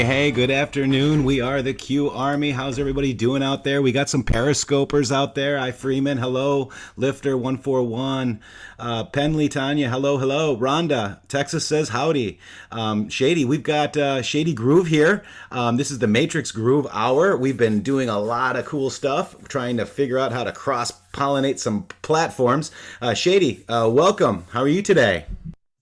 Hey, good afternoon. We are the QArmy. How's everybody doing out there? We got some periscopers out there. Hi, Freeman. Hello. Lifter141. Penley, Tanya. Hello. Rhonda, Texas says howdy. Shady, we've got Shady Groove here. This is the Matrixxx Groove Hour. We've been doing a lot of cool stuff, trying to figure out how to cross-pollinate some platforms. Shady, welcome. How are you today?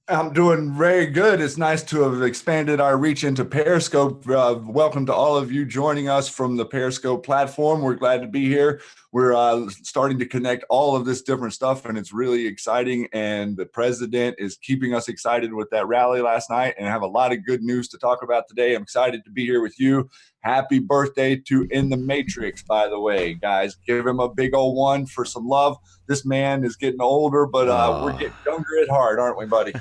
I'm doing very good. It's nice to have expanded our reach into Periscope. Welcome to all of you joining us from the Periscope platform. We're glad to be here. We're starting to connect all of this different stuff, and it's really exciting. And the president is keeping us excited with that rally last night, and I have a lot of good news to talk about today. I'm excited to be here with you. Happy birthday to IntheMatrixxx, by the way, guys. Give him a big old one for some love. This man is getting older, but we're getting younger at heart, aren't we, buddy?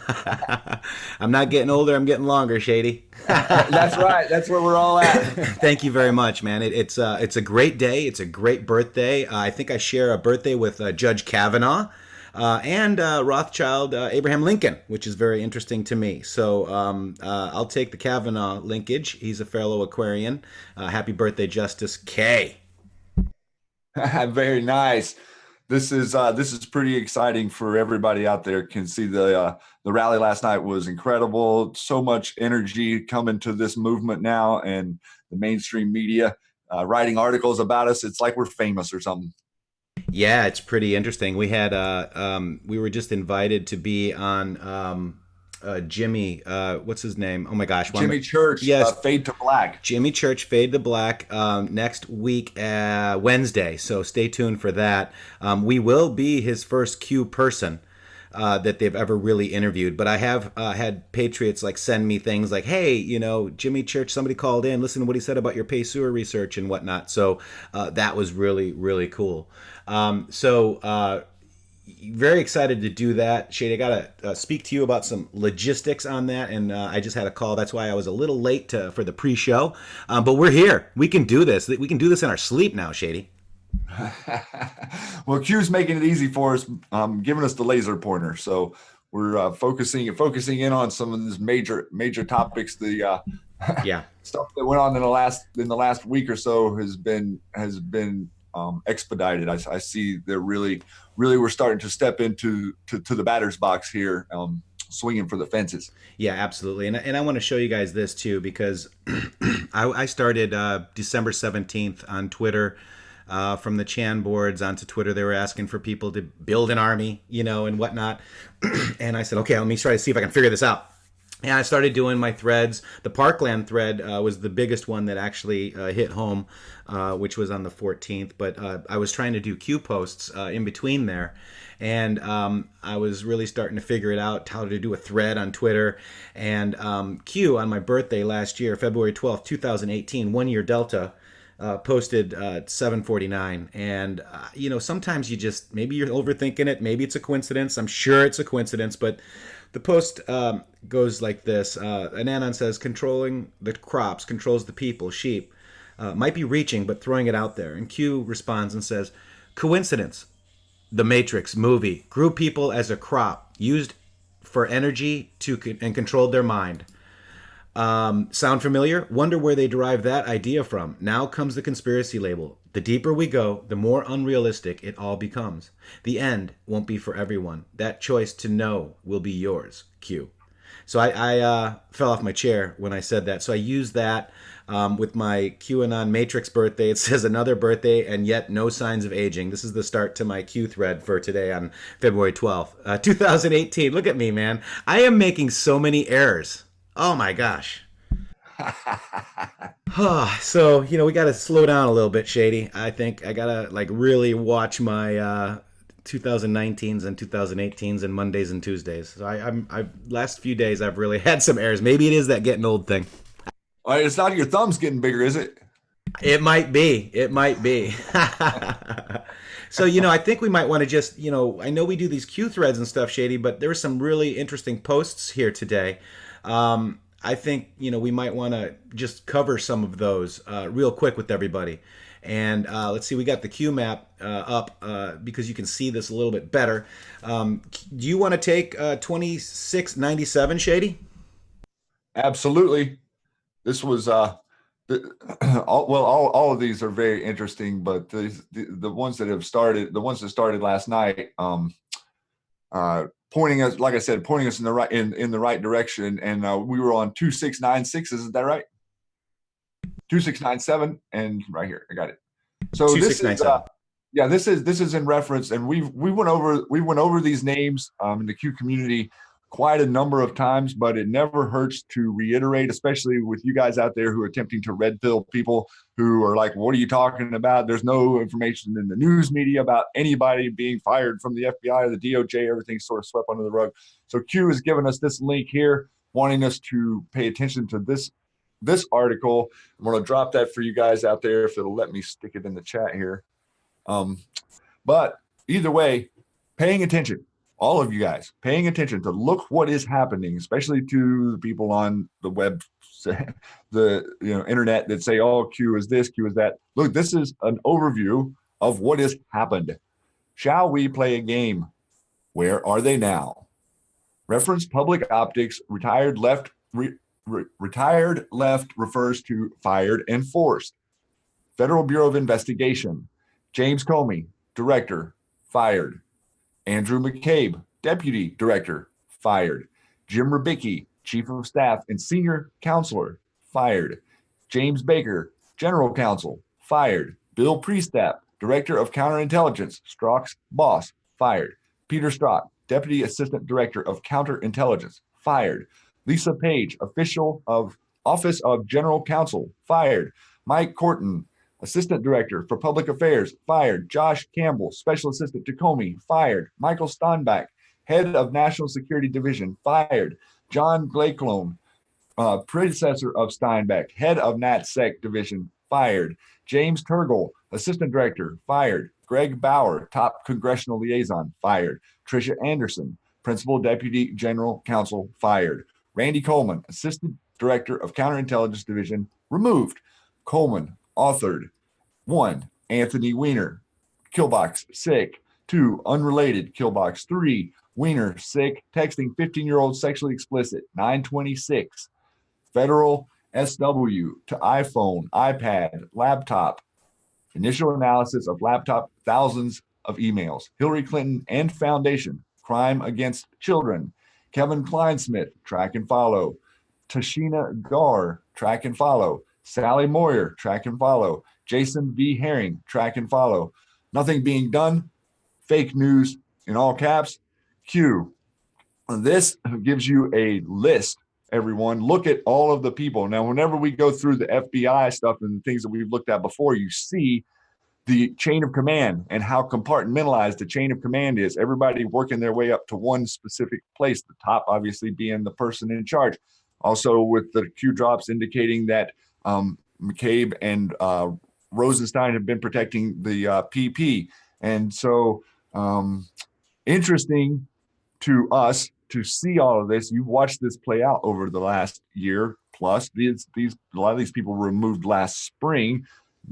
I'm not getting older. I'm getting longer, Shady. That's right. That's where we're all at. Thank you very much, man. It's a great day. It's a great birthday. I think I share a birthday with Judge Kavanaugh and Rothschild Abraham Lincoln, which is very interesting to me. So I'll take the Kavanaugh linkage. He's a fellow Aquarian. Happy birthday, Justice K. Very nice. This is pretty exciting for everybody out there. Can see the rally last night was incredible. So much energy coming to this movement now, and the mainstream media writing articles about us. It's like we're famous or something. Yeah, it's pretty interesting. We had we were just invited to be on Jimmy, what's his name? Oh my gosh, Jimmy Church. Yes, Fade to Black. Jimmy Church, Fade to Black, next week, Wednesday. So stay tuned for that. We will be his first Q person that they've ever really interviewed. But I have had Patriots like send me things like, hey, Jimmy Church, somebody called in, listen to what he said about your pay sewer research and whatnot. So that was really, really cool. Very excited to do that. Shade, I got to speak to you about some logistics on that, and I just had a call. That's why I was a little late for the pre-show. But we're here. We can do this. We can do this in our sleep now, Shady. Well, Q's making it easy for us, giving us the laser pointer. So we're focusing in on some of these major topics. The stuff that went on in the last week or so has been expedited. I see they're really we're starting to step into the batter's box here, swinging for the fences. Yeah, absolutely. And I want to show you guys this too, because I started December 17th on Twitter. From the Chan boards onto Twitter, they were asking for people to build an army, and whatnot. And I said, okay, let me try to see if I can figure this out. And I started doing my threads. The Parkland thread was the biggest one that actually hit home, which was on the 14th. But I was trying to do Q posts in between there. And I was really starting to figure it out, how to do a thread on Twitter. And Q, on my birthday last year, February 12th, 2018, 1 year Delta, posted 749. And, sometimes maybe you're overthinking it. Maybe it's a coincidence. I'm sure it's a coincidence. But the post goes like this. Ananon says, controlling the crops controls the people, sheep. Might be reaching, but throwing it out there. And Q responds and says, coincidence. The Matrixxx movie grew people as a crop, used for energy and controlled their mind. Sound familiar? Wonder where they derived that idea from. Now comes the conspiracy label. The deeper we go, the more unrealistic it all becomes. The end won't be for everyone. That choice to know will be yours, Q. So I fell off my chair when I said that. So I used that with my QAnon Matrixxx birthday. It says another birthday and yet no signs of aging. This is the start to my Q thread for today on February 12th, 2018. Look at me, man. I am making so many errors. Oh my gosh. So, we got to slow down a little bit, Shady. I think I got to really watch my 2019s and 2018s and Mondays and Tuesdays. So I last few days I've really had some errors. Maybe it is that getting old thing. All right, it's not your thumbs getting bigger, is it? It might be. So, I think we might want to just, I know we do these Q threads and stuff, Shady, but there were some really interesting posts here today. I think, we might want to just cover some of those real quick with everybody. And let's see, we got the Q map up because you can see this a little bit better. Do you want to take 2697, Shady? Absolutely. this was all of these are very interesting, but the ones that have started, the ones that started last night, pointing us, like I said, pointing us in the right in the right direction. And we were on 2696, isn't that right? 2697, and right here, I got it. So this is 2697. yeah, this is in reference, and we went over these names in the Q community quite a number of times, but it never hurts to reiterate, especially with you guys out there who are attempting to red pill people who are like, what are you talking about? There's no information in the news media about anybody being fired from the FBI or the DOJ. Everything's sort of swept under the rug. So Q has given us this link here, wanting us to pay attention to this article. I'm going to drop that for you guys out there if it'll let me stick it in the chat here. But either way, paying attention, all of you guys paying attention to look what is happening, especially to the people on the web, the internet that say, oh, Q is this, Q is that. Look, this is an overview of what has happened. Shall we play a game? Where are they now? Reference public optics, retired left refers to fired and forced. Federal Bureau of Investigation. James Comey, director, fired. Andrew McCabe, deputy director, fired. Jim Rubicki, chief of staff and senior counselor, fired. James Baker, general counsel, fired. Bill Priestap, director of counterintelligence, Strzok's boss, fired. Peter Strzok, deputy assistant director of counterintelligence, fired. Lisa Page, official of office of general counsel, fired. Mike Corton, assistant director for public affairs, fired. Josh Campbell, special assistant to Comey, fired. Michael Steinbach, head of national security division, fired. John Glaclone, predecessor of Steinbach, head of NatSec division, fired. James Turgle, assistant director, fired. Greg Bauer, top congressional liaison, fired. Tricia Anderson, principal deputy general counsel, fired. Randy Coleman, assistant director of counterintelligence division, removed. Coleman authored 1. Anthony Weiner, Killbox, sick. 2. Unrelated, Killbox. 3. Weiner, sick, texting 15-year-old sexually explicit, 926. Federal SW to iPhone, iPad, laptop. Initial analysis of laptop, thousands of emails. Hillary Clinton and Foundation, crime against children. Kevin Kleinsmith, track and follow. Tashina Gar, track and follow. Sally Moyer, track and follow. Jason V. Herring, track and follow. Nothing being done. Fake news in all caps. Q. This gives you a list, everyone. Look at all of the people. Now, whenever we go through the FBI stuff and the things that we've looked at before, you see the chain of command and how compartmentalized the chain of command is. Everybody working their way up to one specific place, the top obviously being the person in charge. Also with the Q drops indicating that McCabe and Rosenstein have been protecting the PP. And so interesting to us to see all of this. You've watched this play out over the last year plus. A lot of these people were removed last spring.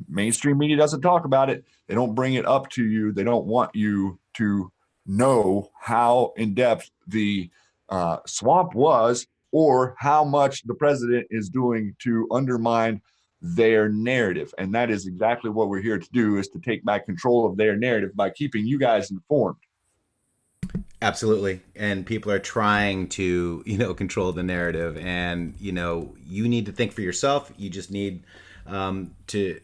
Mainstream media doesn't talk about it. They don't bring it up to you. They don't want you to know how in depth the swamp was or how much the president is doing to undermine their narrative. And that is exactly what we're here to do, is to take back control of their narrative by keeping you guys informed. Absolutely. And people are trying to, control the narrative, and, you need to think for yourself. You just need to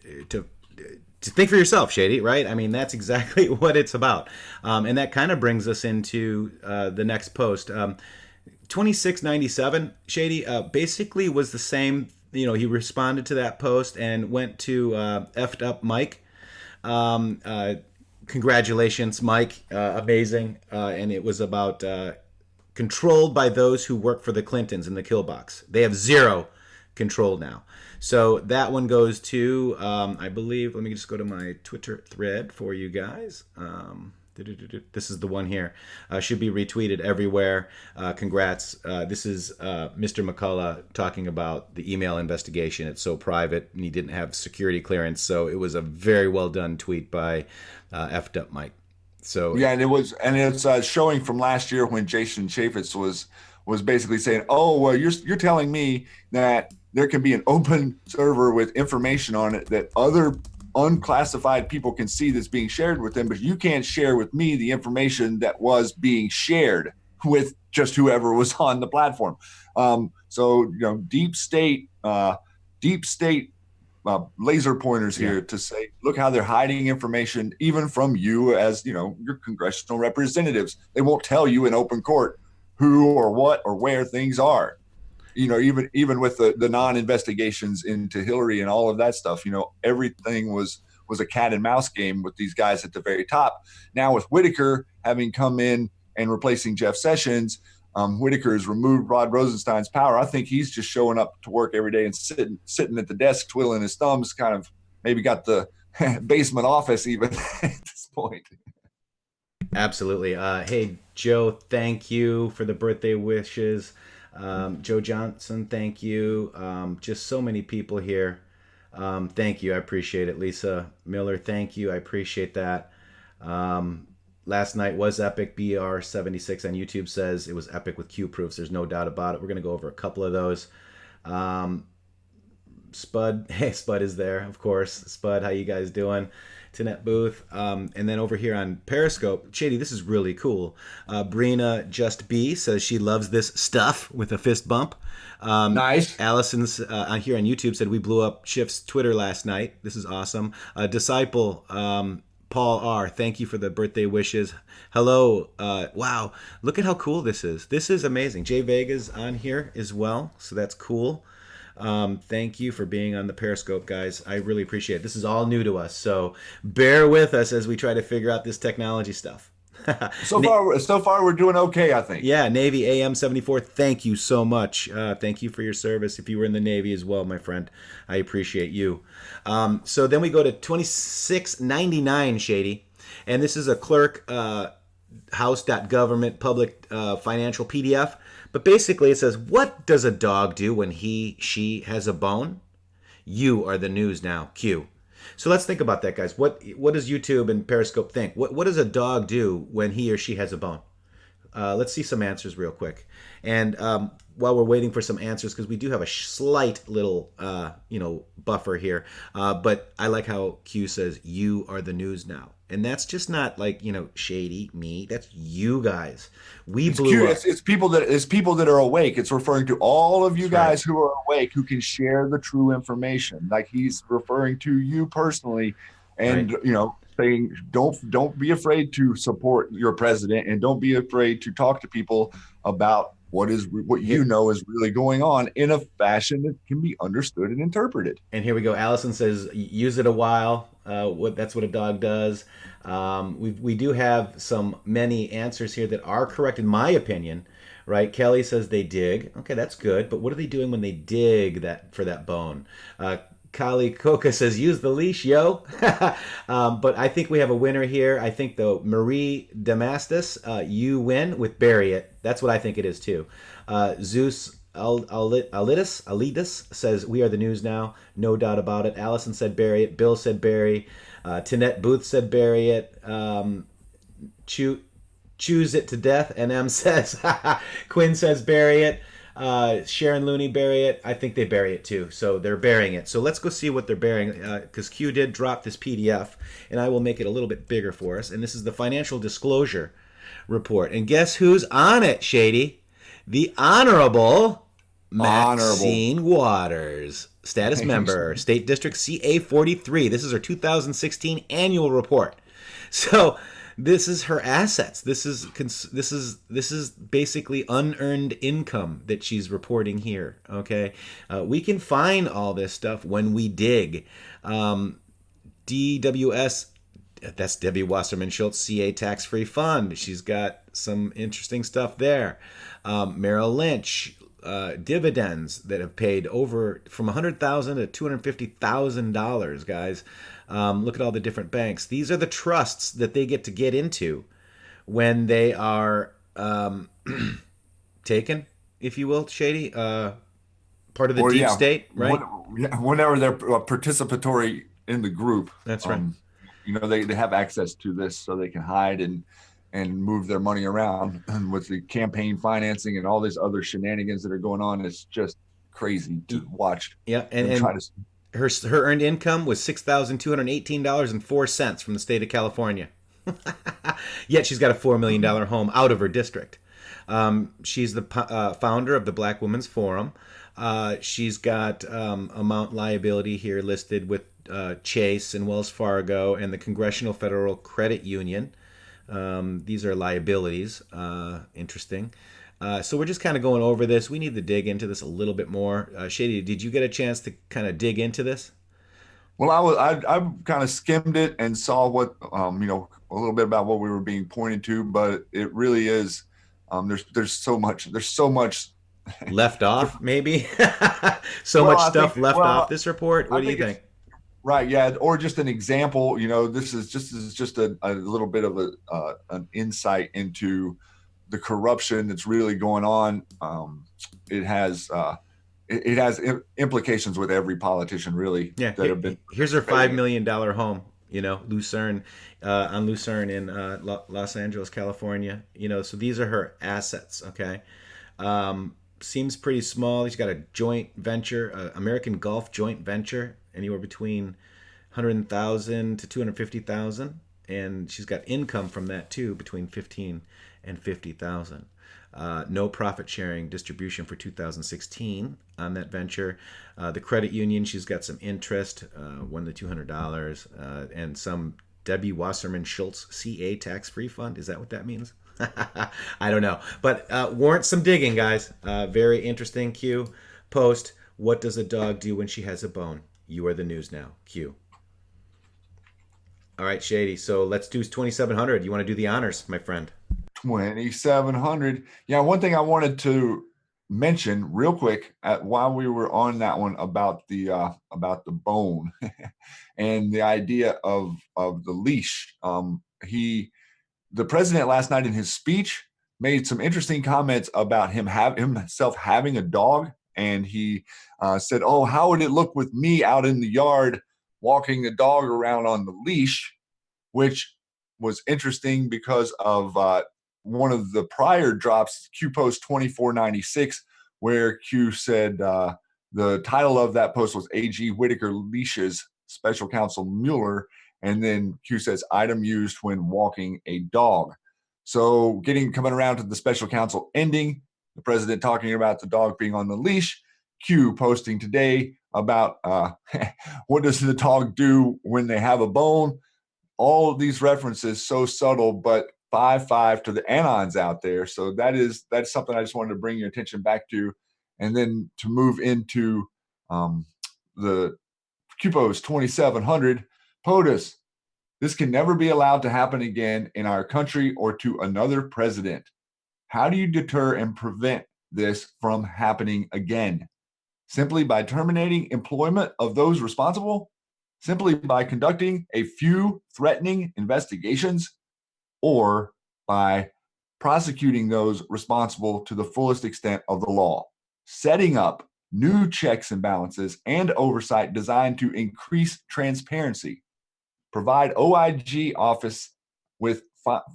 think for yourself, Shady, right? I mean, that's exactly what it's about. And that kind of brings us into the next post. 2697, Shady, basically was the same. He responded to that post and went to effed up Mike. Congratulations, Mike. Amazing. And it was about controlled by those who work for the Clintons in the kill box. They have zero control now. So that one goes to, I believe, let me just go to my Twitter thread for you guys. This is the one here. Should be retweeted everywhere. Congrats. This is Mr. McCullough talking about the email investigation. It's so private, and he didn't have security clearance. So it was a very well done tweet by effed up Mike. So yeah, and it's showing from last year when Jason Chaffetz was basically saying, "Oh, well, you're telling me that there can be an open server with information on it that other unclassified people can see that's being shared with them, but you can't share with me the information that was being shared with just whoever was on the platform. So deep state laser pointers here to say, look how they're hiding information even from you as your congressional representatives. They won't tell you in open court who or what or where things are. Even with the non-investigations into Hillary and all of that stuff, everything was a cat and mouse game with these guys at the very top. Now with Whitaker having come in and replacing Jeff Sessions, Whitaker has removed Rod Rosenstein's power. I think he's just showing up to work every day and sitting at the desk, twiddling his thumbs, kind of maybe got the basement office even at this point. Absolutely. Hey, Joe, thank you for the birthday wishes. Joe Johnson, thank you. Just so many people here. Thank you. I appreciate it. Lisa Miller, thank you. I appreciate that. Last night was epic. BR76 on YouTube says it was epic with Q proofs. There's no doubt about it. We're going to go over a couple of those. Spud, hey, Spud is there, of course. Spud, how you guys doing? Tinette Booth. And then over here on Periscope, Shady, this is really cool. Brina Just B says she loves this stuff with a fist bump. Nice. Allison's on here on YouTube said we blew up Schiff's Twitter last night. This is awesome. Disciple Paul R, thank you for the birthday wishes. Hello. Wow, look at how cool this is. This is amazing. Jay Vega's on here as well, so that's cool. Thank you for being on the Periscope, guys. I really appreciate it. This is all new to us, so bear with us as we try to figure out this technology stuff. So far, we're doing okay, I think. Yeah, Navy AM74, thank you so much. Thank you for your service. If you were in the Navy as well, my friend, I appreciate you. So then we go to 2699, Shady, and this is a clerk house.government public financial PDF. But basically it says, what does a dog do when she has a bone? You are the news now, Q. So let's think about that, guys. What does YouTube and Periscope think? What does a dog do when he or she has a bone? Let's see some answers real quick. And while we're waiting for some answers, because we do have a slight little, buffer here. But I like how Q says, you are the news now. And that's just not like, Shady, me. That's you guys. Blew up. It's people that are awake. It's referring to all of you guys who are awake, who can share the true information. Like he's referring to you personally, and saying don't be afraid to support your president, and don't be afraid to talk to people about what is really going on in a fashion that can be understood and interpreted. And here we go. Allison says, use it a while. That's what a dog does. We do have many answers here that are correct in my opinion, right? Kelly says they dig. Okay, that's good. But what are they doing when they dig for that bone? Kali Coca says, use the leash, yo. But I think we have a winner here. I think, though, Marie Damastis, you win with bury it. That's what I think it is, too. Zeus Alidus says, we are the news now. No doubt about it. Allison said bury it. Bill said bury. Tinette Booth said bury it. Choose it to death. NM says, Quinn says bury it. Sharon Looney bury it. I think they bury it too. So they're burying it. So let's go see what they're burying, because Q did drop this PDF, and I will make it a little bit bigger for us. And this is the financial disclosure report. And guess who's on it, Shady? The Honorable Maxine Waters, status member, State District CA43. This is her 2016 annual report. So this is her assets. This is basically unearned income that she's reporting here. Okay, we can find all this stuff when we dig. DWS, that's Debbie Wasserman Schultz, CA tax-free fund. She's got some interesting stuff there. Merrill Lynch, dividends that have paid over from $100,000 to $250,000, guys. Look at all the different banks. These are the trusts that they get to get into when they are taken, if you will, Shady. Part of the deep state, right? Whenever they're participatory in the group. That's right. They have access to this so they can hide and move their money around. And with the campaign financing and all these other shenanigans that are going on, it's just crazy to watch Yeah, them try and to. her earned income was $6,218.04 from the state of California. Yet she's got a $4 million home out of her district. She's the founder of the Black Women's Forum. She's got amount liability here listed with Chase and Wells Fargo and the Congressional Federal Credit Union. These are liabilities. Interesting. So we're just kind of going over this. We need to dig into this a little bit more. Shady, did you get a chance to kind of dig into this? Well, I kind of skimmed it and saw what a little bit about what we were being pointed to, but it really is there's so much. Left off, maybe? So Well, much stuff left off this report. I What do you think think? it's right, yeah, or just an example. This is just a little bit of an insight into the corruption that's really going on. It has it has implications with every politician, really, Yeah, that have been here's her participating. $5 million home. Lucerne, on Lucerne in Los Angeles, California. So these are her assets. Okay, seems pretty small. She's got a joint venture, American Gulf joint venture, anywhere between 100,000 to 250,000, and she's got income from that too, between 15 and 50,000. No profit sharing distribution for 2016 on that venture. The credit union, she's got some interest, won the $200, and some Debbie Wasserman Schultz CA tax free fund. Is that what that means? I don't know, but warrants some digging, guys. Very interesting. Q post. What does a dog do when she has a bone? You are the news now. Q. All right, Shady. So let's do 2,700. You want to do the honors, my friend? 2,700. Yeah, one thing I wanted to mention real quick while we were on that one about the bone and the idea of the leash. The president last night in his speech made some interesting comments about himself having a dog, and he said, "Oh, how would it look with me out in the yard walking the dog around on the leash?" Which was interesting because of one of the prior drops, Q Post 2496, where Q said the title of that post was AG Whitaker leashes Special Counsel Mueller, and then Q says item used when walking a dog. So coming around to the special counsel ending, the president talking about the dog being on the leash, Q posting today about what does the dog do when they have a bone. All of these references so subtle, but 5-5 to the anons out there. So that's something I just wanted to bring your attention back to, and then to move into the QPOS 2700 POTUS. This can never be allowed to happen again in our country or to another president. How do you deter and prevent this from happening again? Simply by terminating employment of those responsible? Simply by conducting a few threatening investigations? Or by prosecuting those responsible to the fullest extent of the law? Setting up new checks and balances and oversight designed to increase transparency, provide OIG office with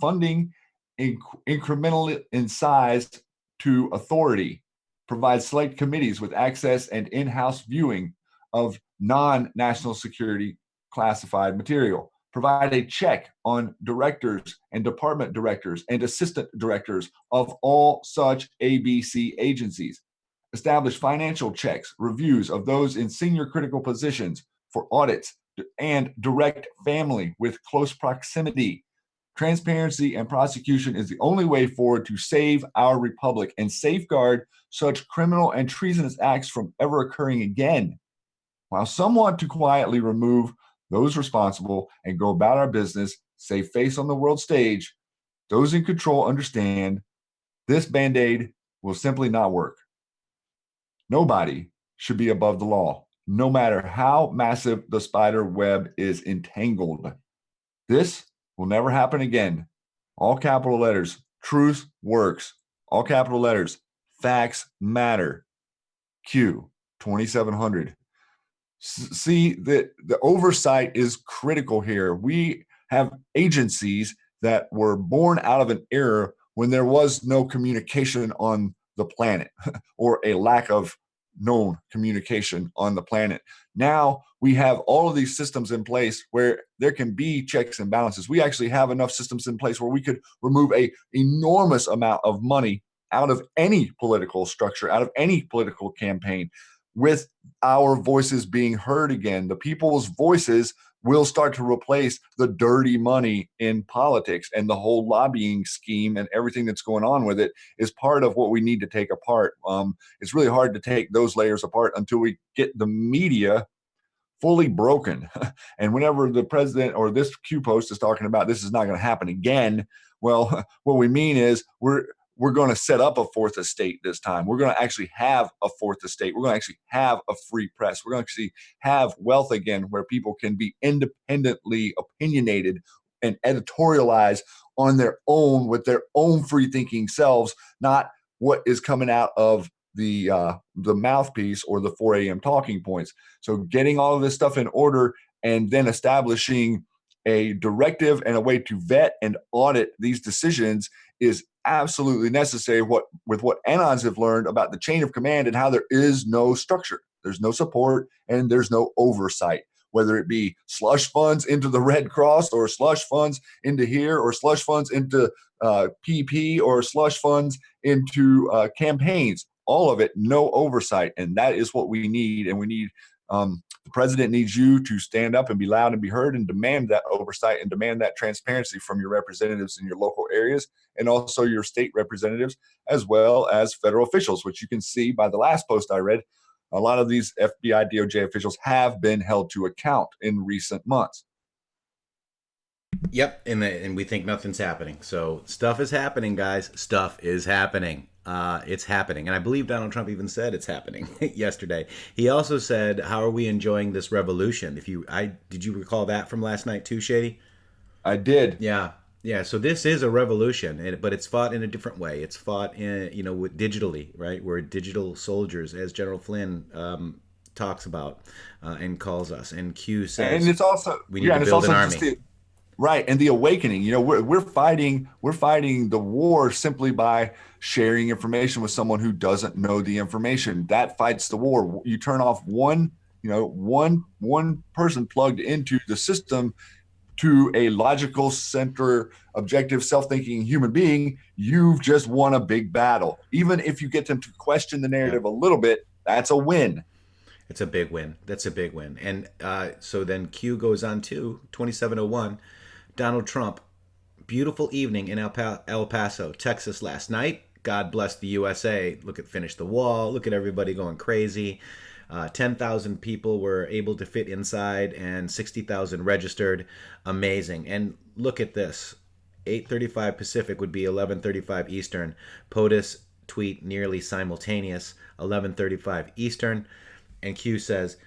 funding incrementally in size to authority, provide select committees with access and in-house viewing of non-national security classified material, provide a check on directors and department directors and assistant directors of all such ABC agencies, establish financial checks, reviews of those in senior critical positions for audits, and direct family with close proximity. Transparency and prosecution is the only way forward to save our republic and safeguard such criminal and treasonous acts from ever occurring again. While some want to quietly remove those responsible and go about our business, save face on the world stage, those in control understand this Band-Aid will simply not work. Nobody should be above the law, no matter how massive the spider web is entangled. This will never happen again. All capital letters, truth works. All capital letters, facts matter. Q 2700. See that the oversight is critical here. We have agencies that were born out of an era when there was no communication on the planet or a lack of known communication on the planet. Now we have all of these systems in place where there can be checks and balances. We actually have enough systems in place where we could remove a enormous amount of money out of any political structure, out of any political campaign, with our voices being heard again. The people's voices will start to replace the dirty money in politics, and the whole lobbying scheme and everything that's going on with it is part of what we need to take apart. It's really hard to take those layers apart until we get the media fully broken. And whenever the president or this Q post is talking about this is not going to happen again, well, what we mean is we're going to set up a fourth estate this time. We're going to actually have a fourth estate. We're going to actually have a free press. We're going to actually have wealth again where people can be independently opinionated and editorialize on their own with their own free thinking selves, not what is coming out of the mouthpiece or the 4 a.m. talking points. So getting all of this stuff in order and then establishing a directive and a way to vet and audit these decisions is absolutely necessary. With what Anons have learned about the chain of command and how there is no structure, there's no support, and there's no oversight, whether it be slush funds into the Red Cross or slush funds into here or slush funds into PP or slush funds into campaigns, all of it, no oversight. And that is what we need. And we need the president needs you to stand up and be loud and be heard and demand that oversight and demand that transparency from your representatives in your local areas and also your state representatives, as well as federal officials, which you can see by the last post I read. A lot of these FBI, DOJ officials have been held to account in recent months. Yep, and we think nothing's happening. So stuff is happening, guys. Stuff is happening. It's happening. And I believe Donald Trump even said it's happening yesterday. He also said, how are we enjoying this revolution? Did you recall that from last night too, Shady? I did. Yeah. Yeah, so this is a revolution, but it's fought in a different way. It's fought with digitally, right? We're digital soldiers, as General Flynn talks about and calls us. And Q says, and it's also we need to build an army. Right, and the awakening. We're fighting the war simply by sharing information with someone who doesn't know the information. That fights the war. You turn off one person plugged into the system to a logical center, objective, self-thinking human being, you've just won a big battle. Even if you get them to question the narrative a little bit, that's a win. It's a big win. That's a big win. And so then Q goes on to 2701. Donald Trump, beautiful evening in El Paso, Texas last night. God bless the USA. Look at Finish the Wall. Look at everybody going crazy. 10,000 people were able to fit inside and 60,000 registered. Amazing. And look at this. 8:35 Pacific would be 11:35 Eastern. POTUS tweet nearly simultaneous, 11:35 Eastern. And Q says,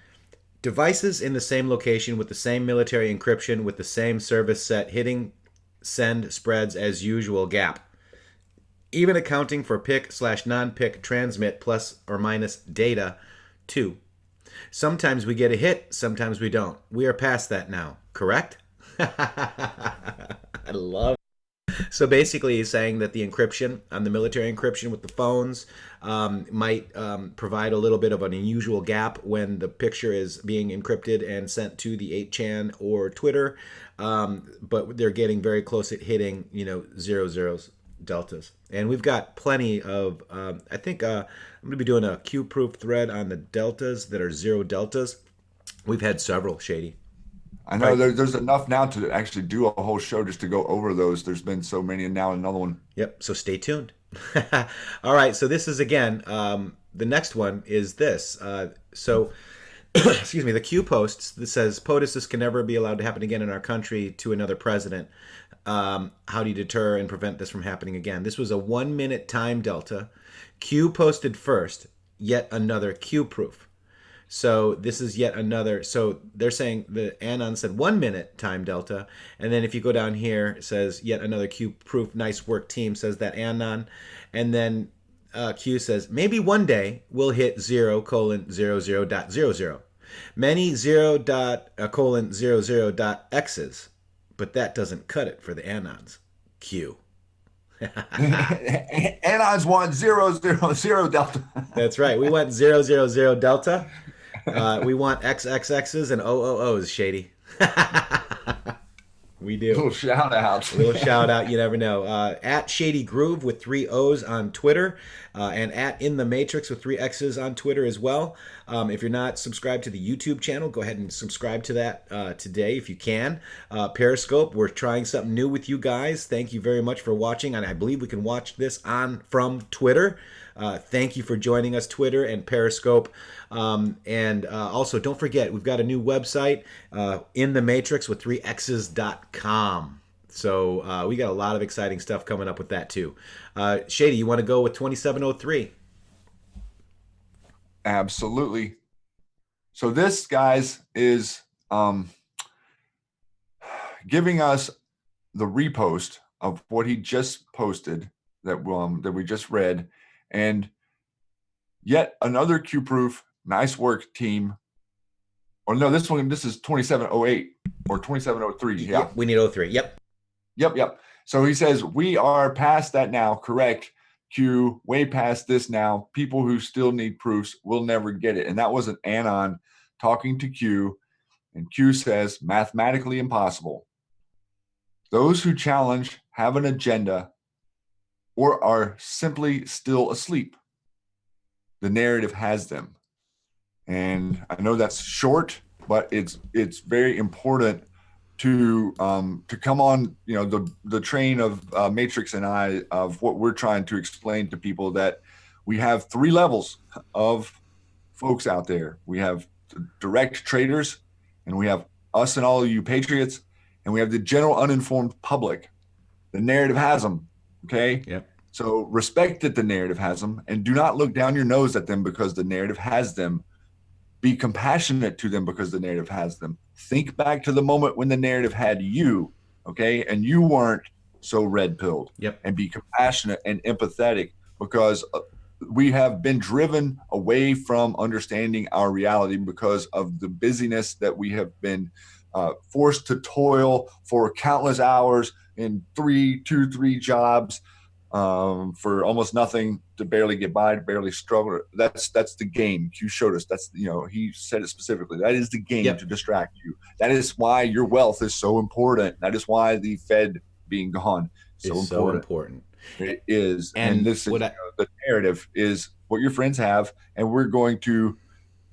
devices in the same location with the same military encryption with the same service set hitting send spreads as usual gap. Even accounting for PIC/non-PIC transmit plus or minus data 2. Sometimes we get a hit, sometimes we don't. We are past that now, correct? I love it. So basically he's saying that the encryption, the military encryption with the phones might provide a little bit of an unusual gap when the picture is being encrypted and sent to the 8chan or Twitter, but they're getting very close at hitting, 00s, deltas. And we've got plenty of, I think I'm going to be doing a Q-proof thread on the deltas that are 0 deltas. We've had several, Shady. I know there's enough now to actually do a whole show just to go over those. There's been so many, and now another one. Yep, so stay tuned. All right, so this is, again, the next one is this. Excuse me, the Q posts that says, POTUS, this can never be allowed to happen again in our country to another president. How do you deter and prevent this from happening again? This was a 1-minute time delta. Q posted first, yet another Q proof. So this is yet another. So they're saying the Anon said 1 minute time delta. And then if you go down here, it says yet another Q proof. Nice work, team, says that Anon. And then Q says, maybe one day we'll hit 0:00.00. Many 0:00.x's, but that doesn't cut it for the Anons. Q. Anons want 000 delta. That's right. We want 000 delta. We want XXXs and OOOs, Shady. We do. Little shout out. A little shout out, you never know. At Shady Grooove with 3 O's on Twitter, and at IntheMatrixxx with 3 X's on Twitter as well. If you're not subscribed to the YouTube channel, go ahead and subscribe to that today if you can. Periscope, we're trying something new with you guys. Thank you very much for watching, and I believe we can watch this from Twitter. Thank you for joining us, Twitter and Periscope. And also, don't forget, we've got a new website, IntheMatrixxx with 3X's.com. So we got a lot of exciting stuff coming up with that, too. Shady, you want to go with 2703? Absolutely. So this, guys, is giving us the repost of what he just posted that we just read. And yet another Q-proof, nice work, team. Oh, no, this is 2708 or 2703. Yeah. We need 03. Yep. Yep. So he says, we are past that now. Correct. Q, way past this now. People who still need proofs will never get it. And that was an Anon talking to Q. And Q says, mathematically impossible. Those who challenge have an agenda or are simply still asleep. The narrative has them. And I know that's short, but it's very important to come on, the train of Matrixxx and I, of what we're trying to explain to people, that we have 3 levels of folks out there. We have direct traders, and we have us and all of you patriots, and we have the general uninformed public. The narrative has them. Okay. Yep. So respect that the narrative has them, and do not look down your nose at them because the narrative has them. Be compassionate to them because the narrative has them. Think back to the moment when the narrative had you, okay, and you weren't so red-pilled. Yep. And be compassionate and empathetic, because we have been driven away from understanding our reality because of the busyness that we have been forced to toil for countless hours in 3 jobs for almost nothing, to barely get by, to barely struggle. That's the game. Q showed us. That's, he said it specifically. That is the game. Yep. To distract you. That is why your wealth is so important. That is why the Fed being gone is so important. It is. And this is, the narrative is what your friends have, and we're going to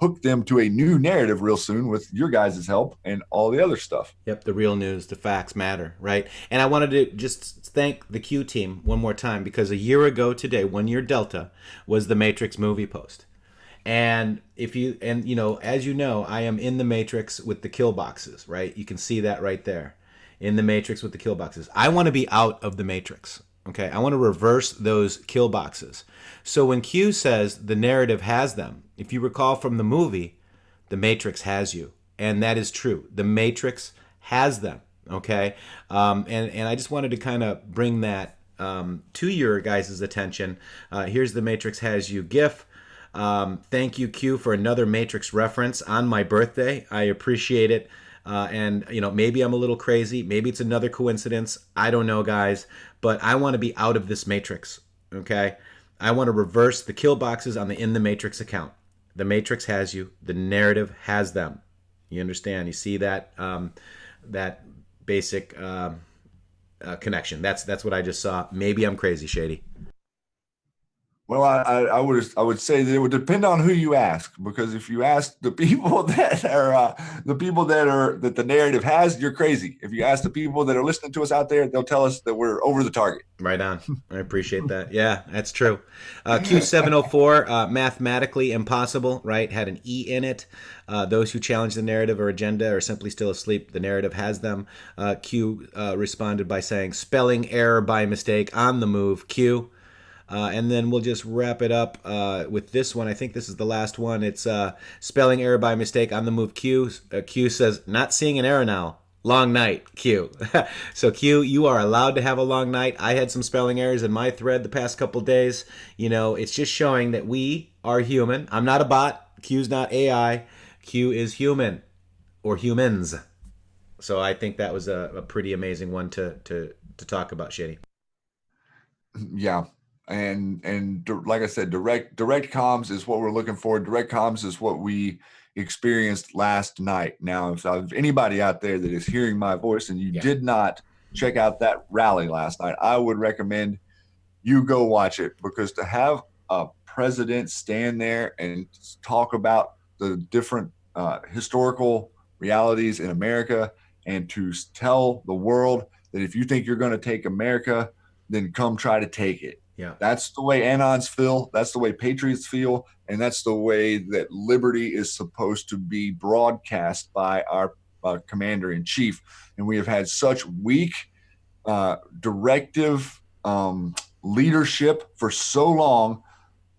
hook them to a new narrative real soon with your guys' help and all the other stuff. Yep, the real news, the facts matter, right? And I wanted to just thank the Q team one more time, because a year ago today, 1 year Delta, was the Matrixxx movie post. And as you know, I am in the Matrixxx with the kill boxes, right? You can see that right there. In the Matrixxx with the kill boxes. I want to be out of the Matrixxx. Okay, I want to reverse those kill boxes. So when Q says the narrative has them, if you recall from the movie, the Matrixxx has you. And that is true. The Matrixxx has them. Okay, and I just wanted to kind of bring that to your guys' attention. Here's the Matrixxx has you GIF. Thank you, Q, for another Matrixxx reference on my birthday. I appreciate it. And maybe I'm a little crazy. Maybe it's another coincidence. I don't know, guys. But I want to be out of this Matrixxx. Okay, I want to reverse the kill boxes on the IntheMatrixxx account. The Matrixxx has you. The narrative has them. You understand? You see that that basic connection. That's what I just saw. Maybe I'm crazy, Shady. Well, I would say that it would depend on who you ask, because if you ask the people that are that the narrative has, you're crazy. If you ask the people that are listening to us out there, they'll tell us that we're over the target. Right on. I appreciate that. Yeah, that's true. Q704, mathematically impossible, right? Had an E in it. Those who challenge the narrative or agenda are simply still asleep. The narrative has them. Q responded by saying, spelling error by mistake on the move, Q. And then we'll just wrap it up with this one. I think this is the last one. It's spelling error by mistake on the move, Q. Q says, not seeing an error now. Long night, Q. So, Q, you are allowed to have a long night. I had some spelling errors in my thread the past couple days. It's just showing that we are human. I'm not a bot. Q's not AI. Q is human, or humans. So I think that was a pretty amazing one to talk about, Shady. Yeah. Like I said, direct comms is what we're looking for. Direct comms is what we experienced last night. Now, if anybody out there that is hearing my voice and you Yeah. did not check out that rally last night, I would recommend you go watch it, because to have a president stand there and talk about the different historical realities in America, and to tell the world that if you think you're going to take America, then come try to take it. Yeah. That's the way Anons feel. That's the way Patriots feel. And that's the way that liberty is supposed to be broadcast by our commander in chief. And we have had such weak directive leadership for so long.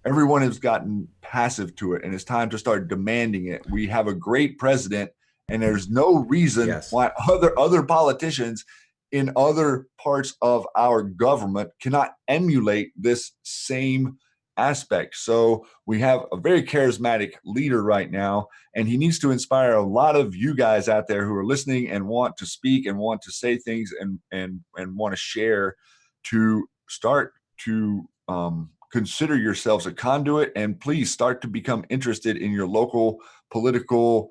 Everyone has gotten passive to it, and it's time to start demanding it. We have a great president, and there's no reason Yes. why other politicians in other parts of our government cannot emulate this same aspect. So we have a very charismatic leader right now, and he needs to inspire a lot of you guys out there who are listening and want to speak and want to say things and want to share, to start to consider yourselves a conduit, and please start to become interested in your local political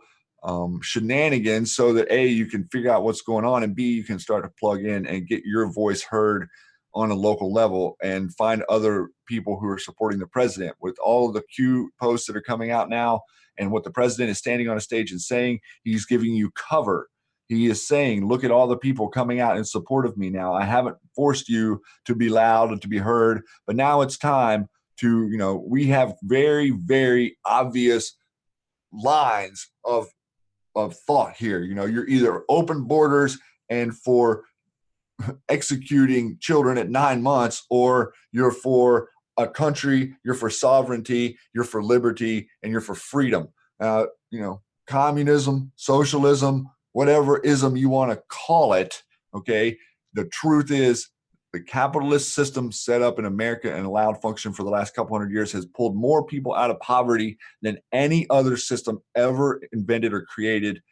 shenanigans, so that A, you can figure out what's going on, and B, you can start to plug in and get your voice heard on a local level, and find other people who are supporting the president. With all of the Q posts that are coming out now, and what the president is standing on a stage and saying, he's giving you cover. He is saying, look at all the people coming out in support of me now. I haven't forced you to be loud and to be heard, but now it's time to, we have very, very obvious lines of thought here. You're either open borders and for executing children at 9 months, or you're for a country, you're for sovereignty, you're for liberty, and you're for freedom. Communism, socialism, whatever ism you want to call it. Okay. The truth is, the capitalist system set up in America and allowed function for the last couple hundred years has pulled more people out of poverty than any other system ever invented or created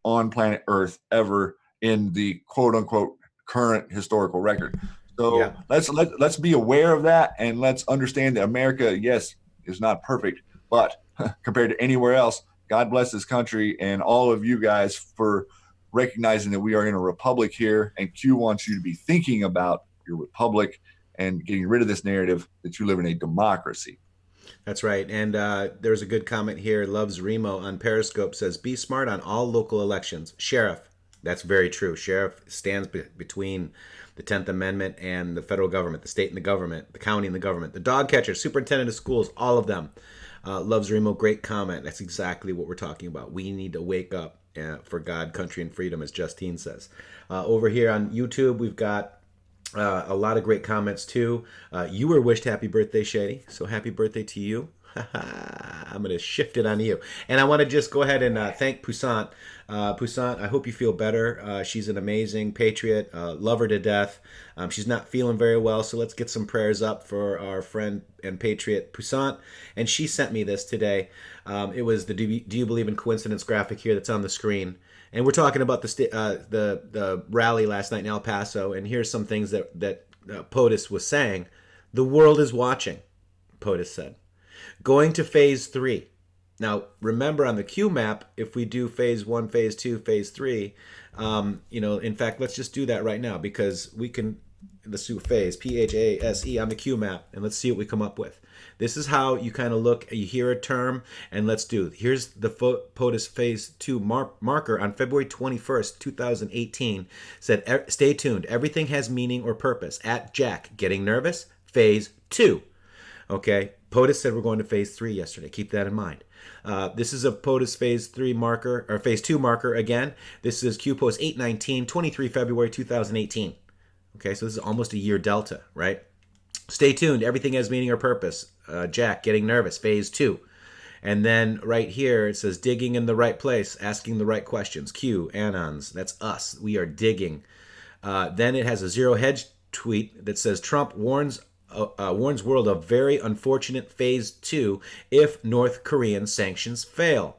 on planet Earth ever in the quote unquote current historical record. Yeah. So let's be aware of that, and let's understand that America, yes, is not perfect, but compared to anywhere else, God bless this country and all of you guys for recognizing that we are in a republic here, and Q wants you to be thinking about your republic and getting rid of this narrative that you live in a democracy. That's right. And there's a good comment here. Loves Remo on Periscope says, be smart on all local elections. Sheriff. That's very true. Sheriff stands between the 10th Amendment and the federal government, the state and the government, the county and the government, the dog catcher, superintendent of schools, all of them. Loves Remo, great comment. That's exactly what we're talking about. We need to wake up for God, country, and freedom, as Justine says. Over here on YouTube, we've got a lot of great comments too. You were wished happy birthday, Shady. So happy birthday to you. I'm going to shift it on you. And I want to just go ahead and thank Poussant. Poussant, I hope you feel better. She's an amazing patriot. Love her to death. She's not feeling very well, so let's get some prayers up for our friend and patriot Poussant. And she sent me this today. It was the Do You Believe in Coincidence graphic here that's on the screen. And we're talking about the rally last night in El Paso. And here's some things that POTUS was saying. The world is watching, POTUS said. Going to phase 3. Now, remember on the Q map, if we do phase 1, phase 2, phase 3, in fact, let's just do that right now, because we can, let's do phase, PHASE on the Q map, and let's see what we come up with. This is how you kind of look, you hear a term, and let's do. Here's the POTUS phase 2 marker on February 21st, 2018. Said, stay tuned. Everything has meaning or purpose. At Jack, getting nervous? Phase 2. Okay, POTUS said we're going to phase 3 yesterday. Keep that in mind. This is a POTUS phase 3 marker, or phase 2 marker again. This is Q post 819, 23 February 2018. Okay, so this is almost a year delta, right? Stay tuned. Everything has meaning or purpose. Jack, getting nervous, phase 2. And then right here it says digging in the right place, asking the right questions. Q, Anons, that's us. We are digging. Then it has a Zero Hedge tweet that says Trump warns world of very unfortunate phase 2 if North Korean sanctions fail.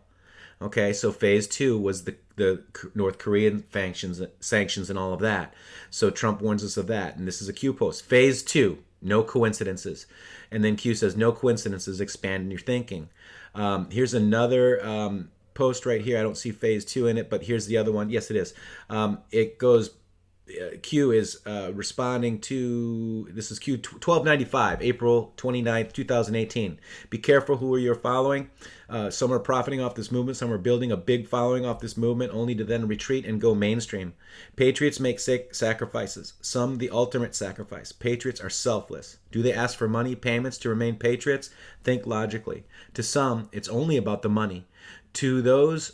Okay, so phase 2 was the North Korean sanctions and all of that. So Trump warns us of that, and this is a Q post. Phase 2, No coincidences. And then Q says, no coincidences, expand in your thinking. Here's another post right here. I don't see phase 2 in it, but here's the other one. Yes, it is. It goes, Q is responding to, this is Q 1295, April 29th, 2018. Be careful who you're following. Some are profiting off this movement. Some are building a big following off this movement only to then retreat and go mainstream. Patriots make sacrifices, some the ultimate sacrifice. Patriots are selfless. Do they ask for money, payments to remain patriots? Think logically. To some, it's only about the money. To those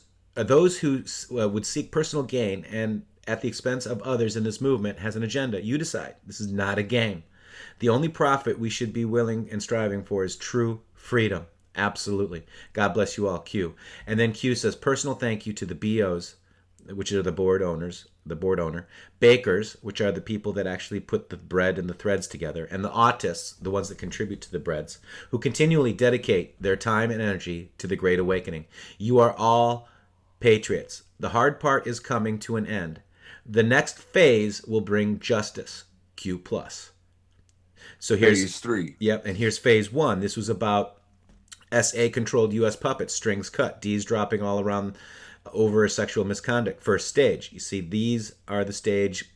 who would seek personal gain and at the expense of others in this movement has an agenda. You decide. This is not a game. The only profit we should be willing and striving for is true freedom. Absolutely. God bless you all, Q. And then Q says, personal thank you to the BOs, which are the board owners, the board owner, bakers, which are the people that actually put the bread and the threads together, and the autists, the ones that contribute to the breads, who continually dedicate their time and energy to the Great Awakening. You are all patriots. The hard part is coming to an end. The next phase will bring justice. Q plus. So here's phase 3. Yep, and here's phase 1. This was about SA controlled US puppets, strings cut, D's dropping all around over sexual misconduct. First stage. You see, these are the stage.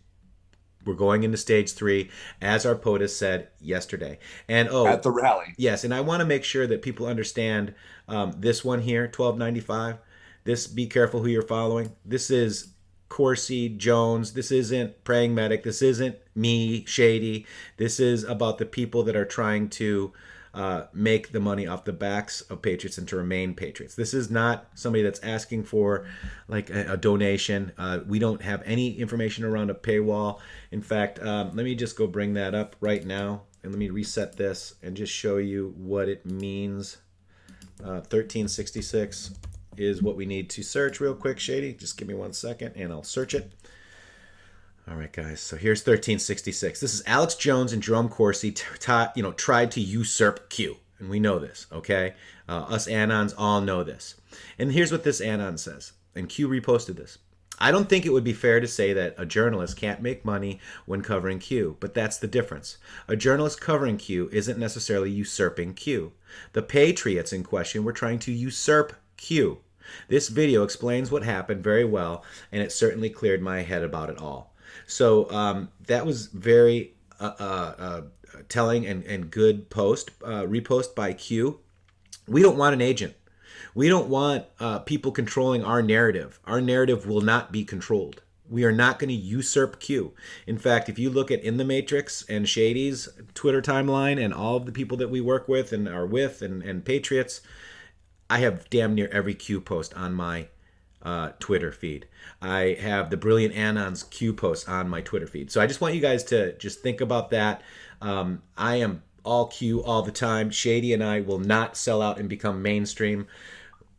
We're going into stage 3, as our POTUS said yesterday. And at the rally. Yes, and I want to make sure that people understand this one here, 1295. This, be careful who you're following. This is Corsi, Jones. This isn't Praying Medic. This isn't me, Shady. This is about the people that are trying to make the money off the backs of patriots and to remain patriots. This is not somebody that's asking for like a donation. We don't have any information around a paywall. In fact, let me just go bring that up right now, and let me reset this and just show you what it means. 1366 is what we need to search real quick, Shady. Just give me 1 second and I'll search it. All right, guys. So here's 1366. This is Alex Jones and Jerome Corsi, tried to usurp Q, and we know this. Okay, us Anons all know this. And here's what this Anon says. And Q reposted this. I don't think it would be fair to say that a journalist can't make money when covering Q, but that's the difference. A journalist covering Q isn't necessarily usurping Q. The Patriots in question were trying to usurp Q. This video explains what happened very well, and it certainly cleared my head about it all. So that was very telling and good repost by Q. We don't want an agent. We don't want people controlling our narrative. Our narrative will not be controlled. We are not going to usurp Q. In fact, if you look at IntheMatrixxx and Shady's Twitter timeline and all of the people that we work with and are with and Patriots, I have damn near every Q post on my Twitter feed. I have the Brilliant Anons Q post on my Twitter feed. So I just want you guys to just think about that. I am all Q all the time. Shady and I will not sell out and become mainstream.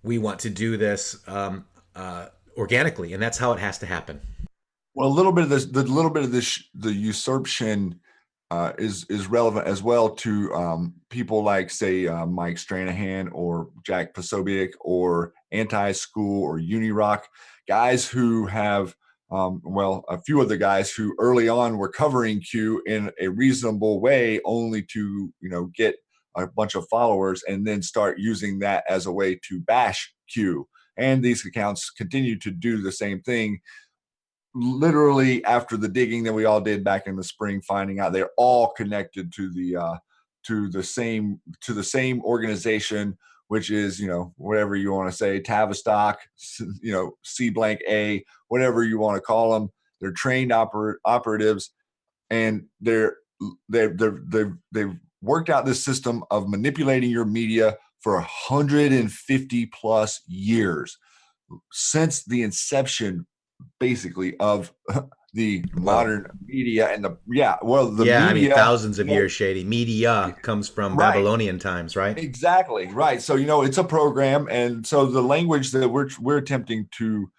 We want to do this organically, and that's how it has to happen. Well, a little bit of this, the usurpation is relevant as well to people like, say, Mike Stranahan or Jack Posobiec or Anti-School or Unirock, guys who have, a few of the guys who early on were covering Q in a reasonable way, only to get a bunch of followers and then start using that as a way to bash Q. And these accounts continue to do the same thing. Literally after the digging that we all did back in the spring, finding out they're all connected to the same organization, which is whatever you want to say, Tavistock, C blank A, whatever you want to call them. They're trained operatives, and they've worked out this system of manipulating your media for 150 plus years since the inception, basically, of the modern media and the media. I mean, thousands of years, Shady. Media comes from Babylonian times, right? Exactly, right. So it's a program, and so the language that we're attempting to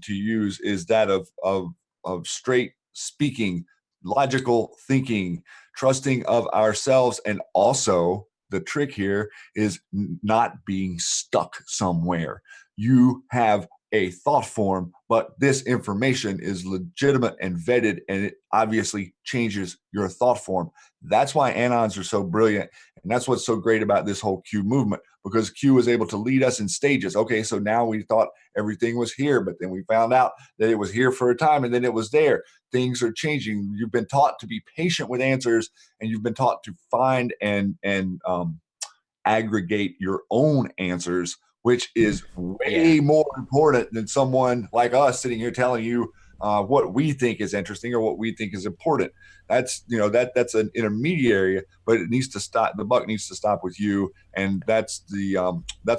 use is that of straight speaking, logical thinking, trusting of ourselves, and also the trick here is not being stuck somewhere. You have a thought form, but this information is legitimate and vetted, and it obviously changes your thought form. That's why anons are so brilliant. And that's what's so great about this whole Q movement, because Q is able to lead us in stages. Okay, so now we thought everything was here, but then we found out that it was here for a time and then it was there. Things are changing. You've been taught to be patient with answers, and you've been taught to find and aggregate your own answers, which is way more important than someone like us sitting here telling you what we think is interesting or what we think is important. That's that's an intermediary, but it needs to stop. The buck needs to stop with you, and that's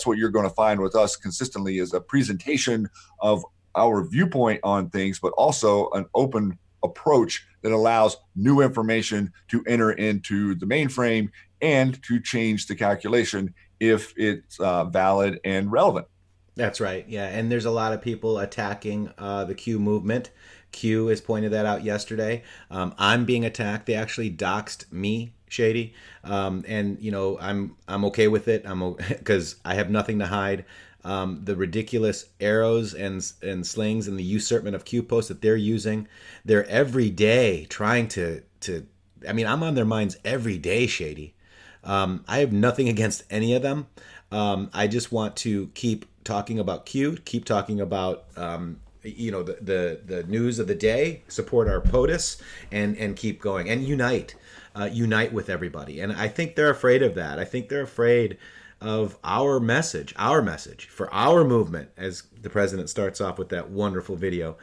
what you're going to find with us consistently, is a presentation of our viewpoint on things, but also an open approach that allows new information to enter into the mainframe and to change the calculation if it's valid and relevant. That's right. Yeah, and there's a lot of people attacking the Q movement. Q has pointed that out yesterday. I'm being attacked. They actually doxed me, Shady, and I'm okay with it. Because I have nothing to hide. The ridiculous arrows and slings and the usurpment of Q posts that they're using, they're every day trying to. I mean, I'm on their minds every day, Shady. I have nothing against any of them. I just want to keep talking about Q, keep talking about the news of the day, support our POTUS, and keep going and unite with everybody. And I think they're afraid of that. I think they're afraid of our message for our movement, as the president starts off with that wonderful video.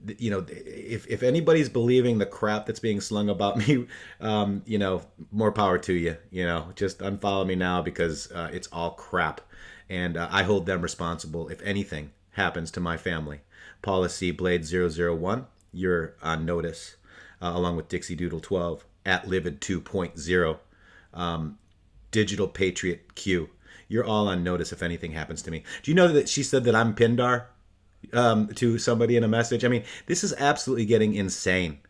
If anybody's believing the crap that's being slung about me, more power to you. Just unfollow me now, because it's all crap, and I hold them responsible if anything happens to my family. Policy Blade 001, you're on notice, along with Dixie Doodle 12 at Livid 2.0. Digital Patriot Q, you're all on notice if anything happens to me. Do you know that she said that I'm Pindar to somebody in a message? I mean, this is absolutely getting insane.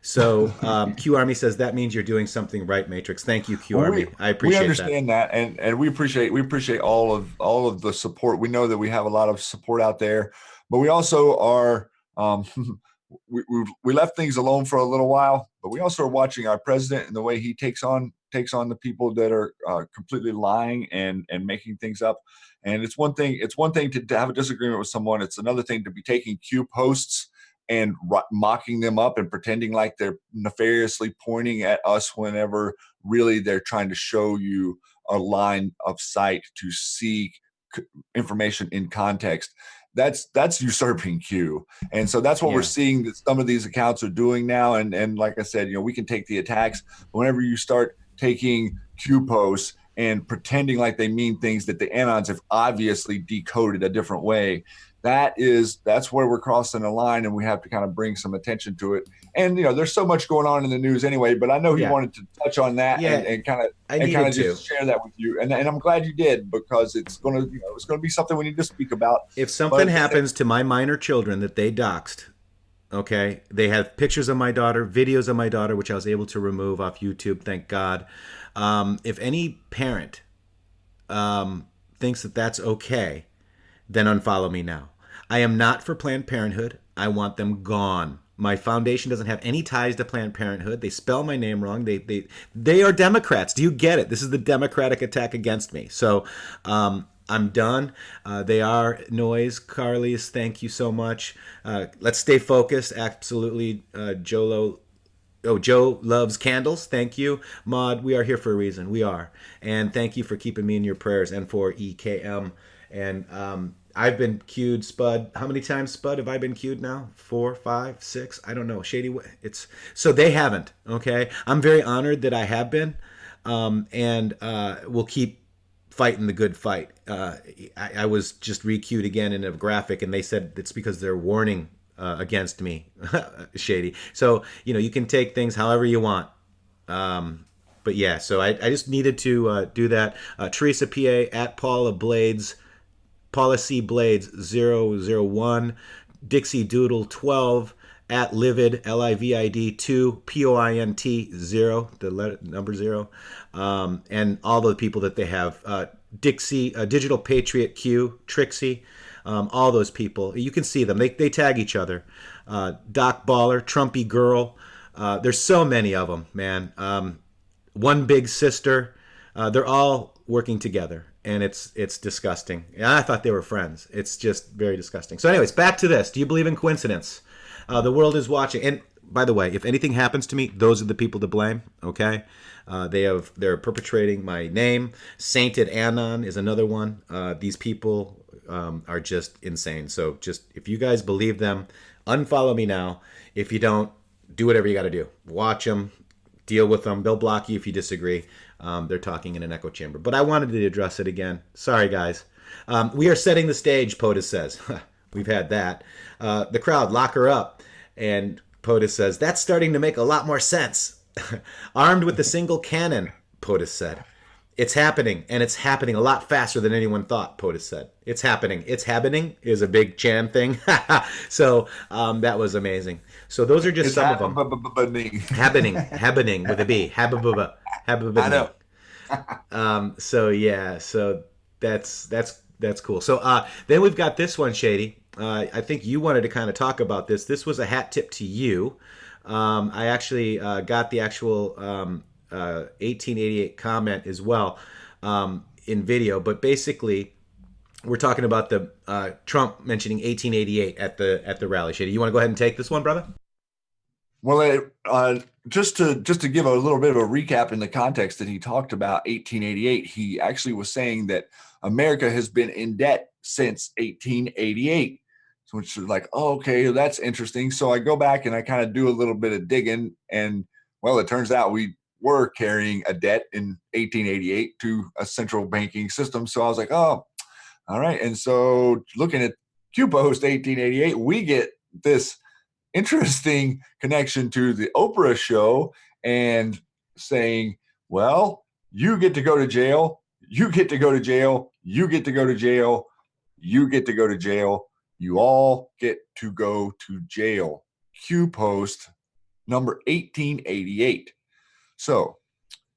So QArmy says that means you're doing something right, Matrixxx. Thank you, QArmy. I appreciate that. We understand that, and we appreciate all of the support. We know that we have a lot of support out there, but we also are we left things alone for a little while, but we also are watching our president and the way he takes on the people that are completely lying and making things up. And it's one thing to have a disagreement with someone. It's another thing to be taking Q posts and mocking them up and pretending like they're nefariously pointing at us, whenever really they're trying to show you a line of sight to see information in context. That's usurping Q. And so that's what we're seeing that some of these accounts are doing now. And like I said, we can take the attacks, but whenever you start taking Q posts and pretending like they mean things that the anons have obviously decoded a different way, that's where we're crossing the line, and we have to kind of bring some attention to it. And there's so much going on in the news anyway, but I know he wanted to touch on that and kind of just share that with you. And I'm glad you did, because it's gonna be something we need to speak about. If something happens to my minor children that they doxed, okay, they have pictures of my daughter, videos of my daughter, which I was able to remove off YouTube, thank God. If any parent thinks that that's okay, then unfollow me now. I am not for Planned Parenthood. I want them gone. My foundation doesn't have any ties to Planned Parenthood. They spell my name wrong. They are Democrats. Do you get it? This is the Democratic attack against me. So I'm done. They are noise. Carly's, thank you so much. Let's stay focused. Absolutely. Joe loves candles. Thank you. Maud, we are here for a reason. We are. And thank you for keeping me in your prayers, and for EKM. And I've been queued, Spud. How many times, Spud, have I been queued now? 4, 5, 6? I don't know. Shady. So they haven't. Okay. I'm very honored that I have been, and we'll keep fighting the good fight. I was just re-queued again in a graphic, and they said it's because they're warning against me, Shady. So you can take things however you want. But yeah, so I just needed to do that. Teresa PA at Paula C. Blades 001, Dixie Doodle 12, at Livid LIVID 2, POINT 0, the number 0, and all the people that they have. Dixie Digital Patriot Q, Trixie, all those people. You can see them. They tag each other. Doc Baller, Trumpy Girl. There's so many of them, man. One Big Sister. They're all working together, and it's disgusting. And I thought they were friends. It's just very disgusting. So, anyways, back to this. Do you believe in coincidence? The world is watching. And by the way, if anything happens to me, those are the people to blame. Okay, they're perpetrating my name. Sainted Anon is another one. These people are just insane. So, just if you guys believe them, unfollow me now. If you don't, do whatever you got to do. Watch them. Deal with them. They'll block you if you disagree. They're talking in an echo chamber. But I wanted to address it again. Sorry, guys. We are setting the stage, POTUS says. We've had that. The crowd, lock her up. And POTUS says, that's starting to make a lot more sense. Armed with a single cannon, POTUS said. It's happening, and it's happening a lot faster than anyone thought, POTUS said. It's happening. It's happening is a big Chan thing. So that was amazing. So those are just It's some of them. Happening with a B. I know. So yeah, so that's cool. So then we've got this one, Shady. I think you wanted to kind of talk about this. This was a hat tip to you. I actually got the actual 1888 comment as well in video, but basically we're talking about the Trump mentioning 1888 at the rally. Shady, you want to go ahead and take this one, brother? Well, just to give a little bit of a recap in the context that he talked about 1888, he actually was saying that America has been in debt since 1888, which is like, oh, okay, that's interesting. So I go back and I kind of do a little bit of digging, and well, it turns out we were carrying a debt in 1888 to a central banking system. So I was like, oh, all right. And so looking at QPost 1888, we get this interesting connection to the Oprah show and saying, well, you get to go to jail, you get to go to jail, you get to go to jail, you get to go to jail, you all get to go to jail. QPost number 1888. So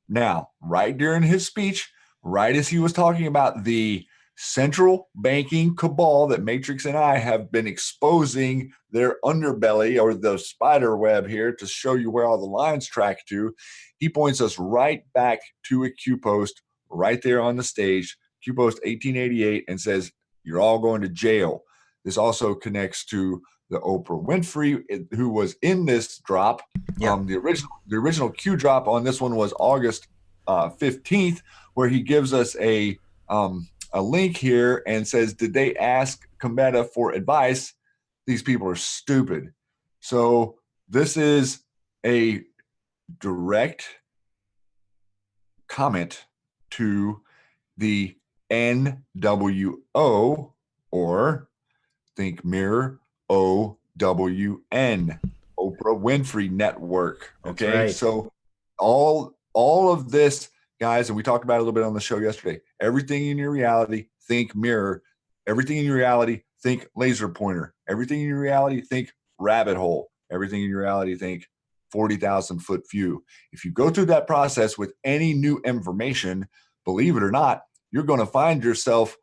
now, right during his speech, right as he was talking about the central banking cabal that Matrixxx and I have been exposing their underbelly, or the spider web here, to show you where all the lines track to, he points us right back to a QPost right there on the stage, QPost 1888, and says, you're all going to jail. This also connects to the Oprah Winfrey, who was in this drop. Yeah. The original Q drop on this one was August 15th, where he gives us a link here and says, did they ask Cometa for advice? These people are stupid. So this is a direct comment to the NWO, or think mirror OWN, Oprah Winfrey Network. Okay. Right. So all of this, guys, and we talked about it a little bit on the show yesterday, everything in your reality, think mirror. Everything in your reality, think laser pointer. Everything in your reality, think rabbit hole. Everything in your reality, think 40,000 foot view. If you go through that process with any new information, believe it or not, you're going to find yourself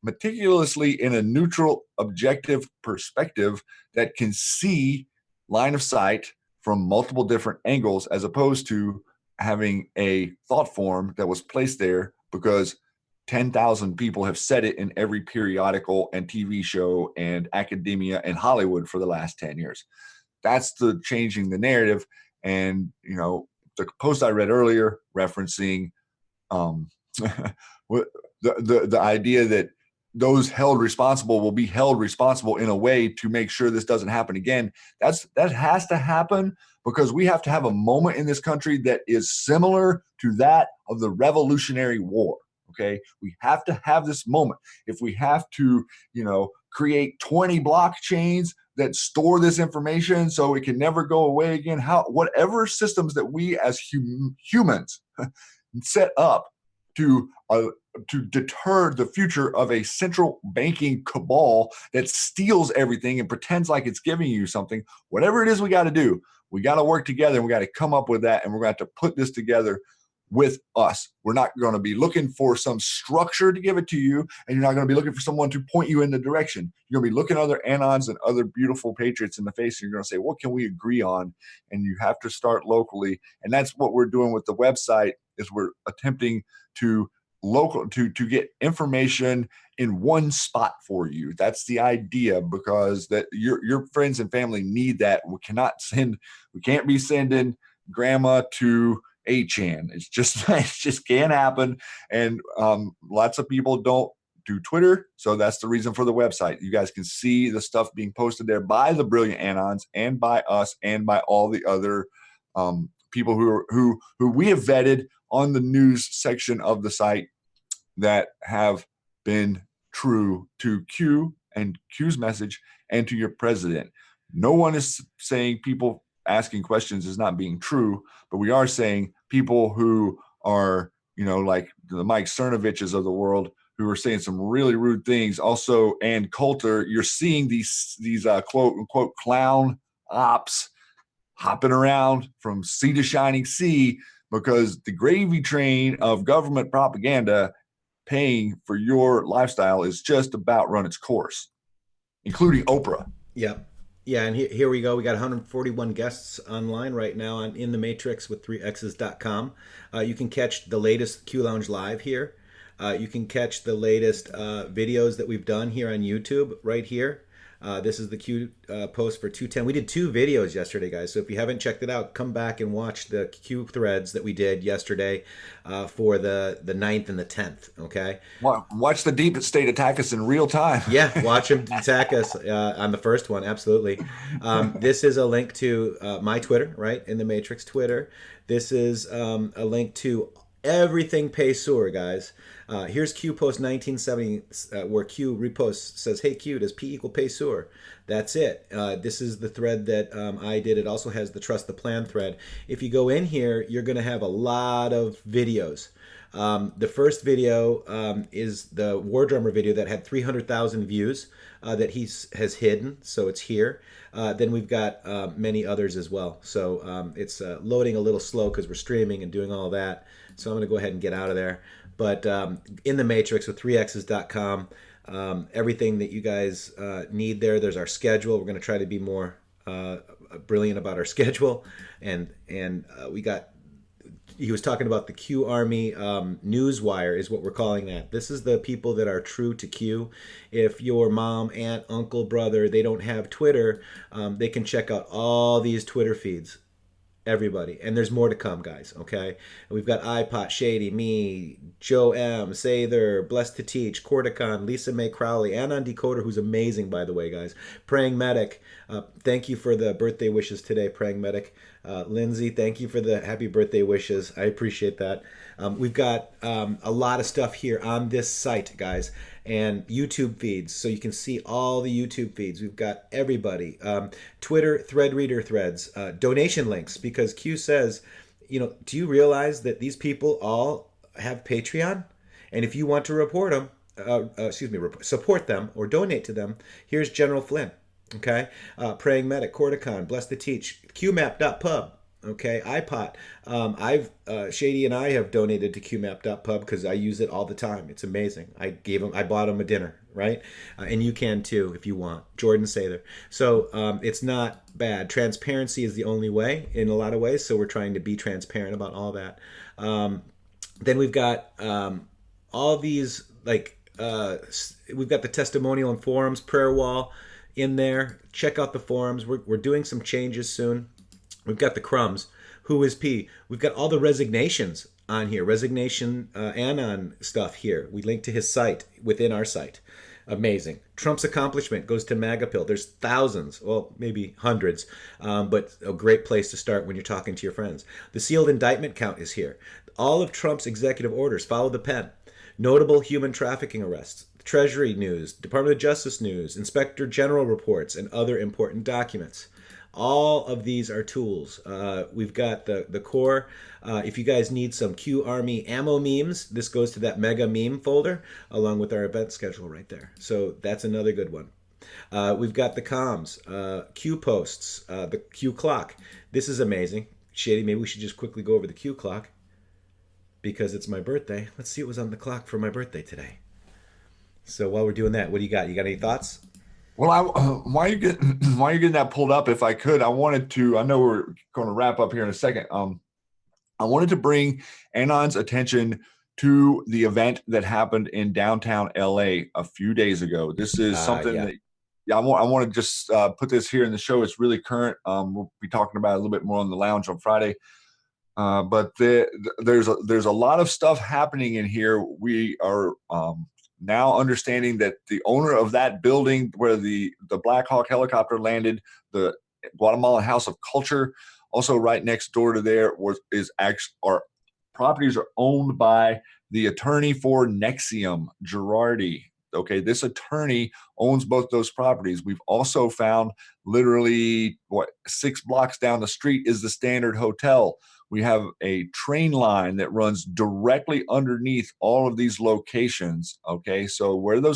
meticulously in a neutral, objective perspective that can see line of sight from multiple different angles, as opposed to having a thought form that was placed there because 10,000 people have said it in every periodical and TV show and academia and Hollywood for the last 10 years. That's the changing the narrative. And, you know, the post I read earlier referencing the idea that those held responsible will be held responsible in a way to make sure this doesn't happen again. That has to happen, because we have to have a moment in this country that is similar to that of the Revolutionary War. Okay, we have to have this moment. If we have to, create 20 blockchains that store this information so it can never go away again, whatever systems that we as humans set up to deter the future of a central banking cabal that steals everything and pretends like it's giving you something, whatever it is we got to do, we got to work together, and we got to come up with that, and we're going to have to put this together with us. We're not going to be looking for some structure to give it to you, and you're not going to be looking for someone to point you in the direction. You're going to be looking other Anons and other beautiful patriots in the face, and you're going to say, what can we agree on? And you have to start locally. And that's what we're doing with the website, is we're attempting to get information in one spot for you. That's the idea, because that your friends and family need that. We can't be sending grandma to 8chan. It just can't happen. And lots of people don't do Twitter, so that's the reason for the website. You guys can see the stuff being posted there by the brilliant Anons and by us and by all the other people who we have vetted on the news section of the site that have been true to Q and Q's message and to your president. No one is saying people asking questions is not being true, but we are saying people who are, like the Mike Cernoviches of the world, who are saying some really rude things. Also, and Coulter, you're seeing these quote unquote clown ops hopping around from sea to shining sea, because the gravy train of government propaganda paying for your lifestyle is just about run its course, including Oprah. Yep. Yeah, and here we go. We got 141 guests online right now on IntheMatrixxx with 3x's.com. You can catch the latest Q Lounge Live here. You can catch the latest videos that we've done here on YouTube right here. This is the Q post for 210. We did 2 videos yesterday, guys. So if you haven't checked it out, come back and watch the Q threads that we did yesterday for the 9th and the 10th, okay? Watch the deep state attack us in real time. Yeah, watch them attack us on the first one, absolutely. This is a link to my Twitter, right? IntheMatrixxx Twitter. This is a link to everything Paysur, guys. Here's Q post 1970 where Q reposts, says, hey Q, does P equal Paysur? That's it. This is the thread that I did. It also has the Trust the Plan thread. If you go in here, you're going to have a lot of videos. The first video is the War Drummer video that had 300,000 views that he has hidden, so it's here. Then we've got many others as well. So it's loading a little slow because we're streaming and doing all that. So I'm going to go ahead and get out of there. But IntheMatrixxx with 3x's.com, everything that you guys need there. There's our schedule. We're going to try to be more brilliant about our schedule. And we got, he was talking about the QArmy newswire is what we're calling that. This is the people that are true to Q. If your mom, aunt, uncle, brother, they don't have Twitter, they can check out all these Twitter feeds. Everybody. And there's more to come, guys, okay? And we've got iPot, Shady, me, Joe M, Sather, Blessed to Teach, Corticon, Lisa Mae Crowley, Anon Decoder, who's amazing, by the way, guys. Praying Medic, thank you for the birthday wishes today, Praying Medic. Lindsay, thank you for the happy birthday wishes. I appreciate that. We've got a lot of stuff here on this site, guys, and YouTube feeds, so you can see all the YouTube feeds. We've got everybody. Twitter thread reader threads, donation links, because Q says, do you realize that these people all have Patreon? And if you want to report them, support them or donate to them, here's General Flynn. Okay, Praying Medic, Corticon, Blessed to Teach, QMap.pub. Okay, iPot. Shady and I have donated to QMap.pub because I use it all the time. It's amazing. I bought him a dinner, right? And you can too if you want. Jordan Sather. So it's not bad. Transparency is the only way in a lot of ways. So we're trying to be transparent about all that. Then we've got all these we've got the testimonial and forums, prayer wall in there. Check out the forums. We're doing some changes soon. We've got the crumbs. Who is P? We've got all the resignations on here. Resignation Anon stuff here. We link to his site within our site. Amazing. Trump's accomplishment goes to MAGAPill. There's thousands, well, maybe hundreds, but a great place to start when you're talking to your friends. The sealed indictment count is here. All of Trump's executive orders follow the pen. Notable human trafficking arrests, Treasury news, Department of Justice news, Inspector General reports, and other important documents. All of these are tools. We've got the core. If you guys need some QArmy ammo memes, this goes to that mega meme folder along with our event schedule right there. So that's another good one. We've got the comms, Q posts, the Q clock. This is amazing. Shady, maybe we should just quickly go over the Q clock. because it's my birthday. Let's see what was on the clock for my birthday today. So while we're doing that, what do you got? You got any thoughts? Well, while you get while you're getting that pulled up, if I could, I wanted to. I know we're going to wrap up here in a second. I wanted to bring Anon's attention to the event that happened in downtown LA a few days ago. This is something Yeah. that, yeah, I want to just put this here in the show. It's really current. We'll be talking about it a little bit more on the lounge on Friday. But there's a lot of stuff happening in here. We are now understanding that the owner of that building where the Black Hawk helicopter landed, the Guatemalan House of Culture, also right next door to there, is actually our properties are owned by the attorney for Nexium, Girardi. Okay, this attorney owns both those properties. We've also found literally 6 blocks down the street is the Standard Hotel. We have a train line that runs directly underneath all of these locations. Okay, so where you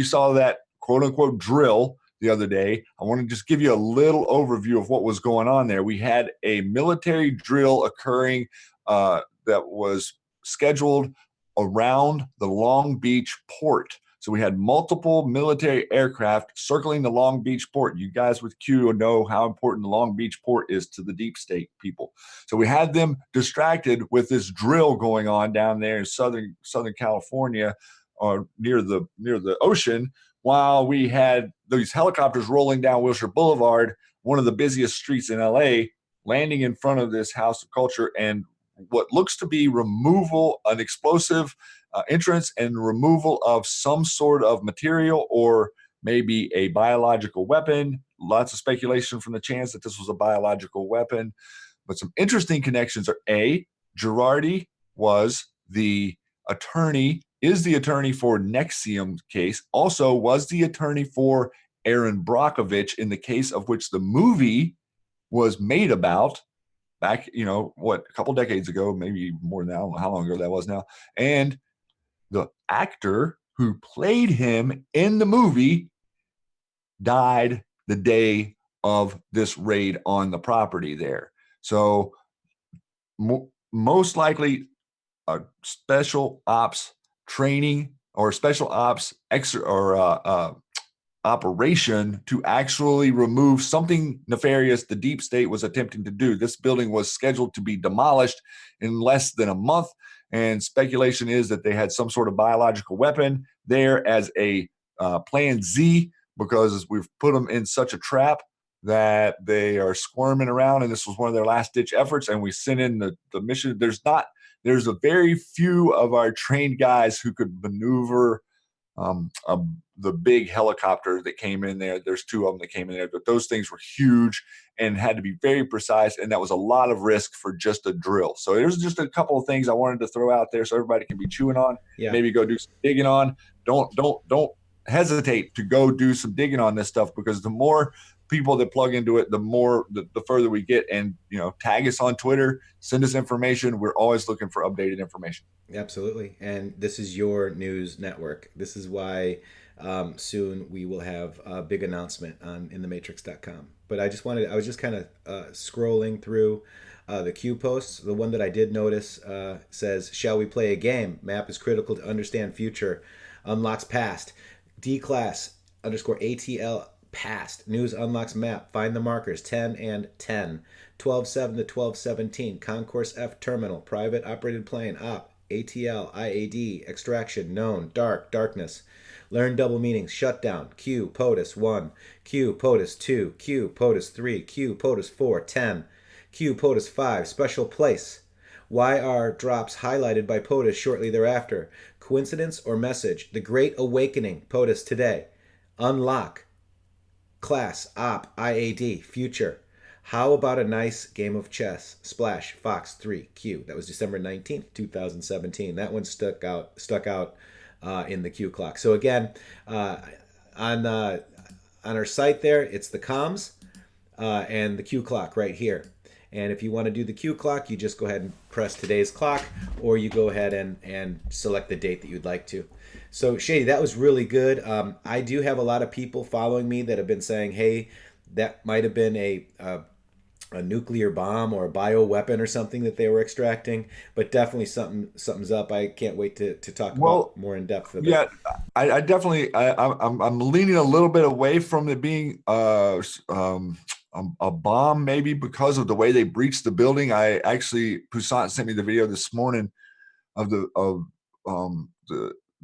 saw that quote unquote drill the other day, I want to just give you a little overview of what was going on there. We had a military drill occurring that was scheduled around the Long Beach port. So we had multiple military aircraft circling the Long Beach port. You guys with Q know how important the Long Beach port is to the deep state people. So we had them distracted with this drill going on down there in Southern California, or near the ocean, while we had these helicopters rolling down Wilshire Boulevard, one of the busiest streets in LA, landing in front of this House of Culture, and what looks to be an explosive entrance and removal of some sort of material, or maybe a biological weapon. Lots of speculation from the chance that this was a biological weapon. But some interesting connections are Girardi is the attorney for Nexium's case, also was the attorney for Aaron Brockovich in the case of which the movie was made about back, a couple decades ago, maybe more than that. I don't know how long ago that was now. And the actor who played him in the movie died the day of this raid on the property there. So most likely a special ops training or special ops operation to actually remove something nefarious the deep state was attempting to do. This building was scheduled to be demolished in less than a month, and speculation is that they had some sort of biological weapon there as a plan Z, because we've put them in such a trap that they are squirming around, and this was one of their last ditch efforts, and we sent in the mission. There's a very few of our trained guys who could maneuver the big helicopter that came in there. There's 2 of them that came in there, but those things were huge and had to be very precise, and that was a lot of risk for just a drill. So there's just a couple of things I wanted to throw out there so everybody can be chewing on. Yeah. Maybe go do some digging on. Don't hesitate to go do some digging on this stuff, because the more people that plug into it, the further we get. And tag us on Twitter, send us information. We're always looking for updated information. Absolutely. And this is your news network. This is why soon we will have a big announcement on IntheMatrixxx.com. But I was just kind of scrolling through the Q posts. The one that I did notice says, "Shall we play a game? Map is critical to understand future. Unlocks past. D-class _ATL past. News unlocks map. Find the markers 10 and 10. 12-7 to 12-17. Concourse F terminal. Private operated plane. Op. ATL. IAD. Extraction. Known. Dark. Darkness. Learn double meanings. Shutdown. Q. POTUS 1. Q. POTUS 2. Q. POTUS 3. Q. POTUS 4. 10. Q. POTUS 5. Special place. Why are drops highlighted by POTUS shortly thereafter? Coincidence or message? The Great Awakening. POTUS today. Unlock. Class. Op. IAD. Future. How about a nice game of chess? Splash. Fox 3. Q. That was December 19th, 2017. That one stuck out in the Q clock. So again, on our site there, it's the comms and the Q clock right here. And if you want to do the Q clock, you just go ahead and press today's clock, or you go ahead and select the date that you'd like to. So Shady, that was really good. I do have a lot of people following me that have been saying, hey, that might have been a a nuclear bomb or a bioweapon or something that they were extracting. But definitely something's up. I can't wait to talk Well, about more in depth of it. yeah, I definitely I'm leaning a little bit away from it being a bomb, maybe because of the way they breached the building. I actually Poussin sent me the video this morning of the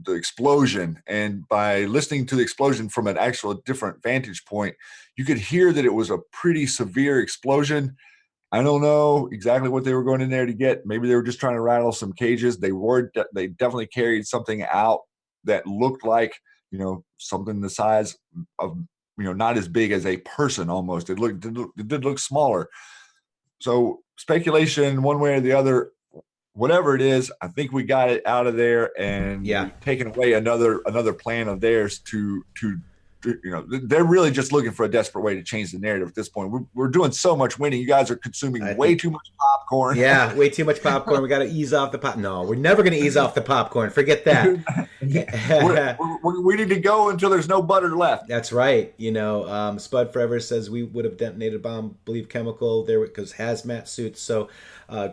explosion, and by listening to the explosion from an actual different vantage point, you could hear that it was a pretty severe explosion. I don't know exactly what they were going in there to get. Maybe they were just trying to rattle some cages. They definitely carried something out that looked like, something the size of, not as big as a person almost. It did look smaller. So speculation one way or the other, whatever it is, I think we got it out of there, and Yeah. we've taken away another plan of theirs to they're really just looking for a desperate way to change the narrative at this point. We're doing so much winning. You guys are consuming way too much popcorn. Yeah, way too much popcorn. We got to ease off the pop. No, we're never going to ease off the popcorn. Forget that. we need to go until there's no butter left. That's right. Spud Forever says we would have detonated a bomb, believe chemical there because hazmat suits. So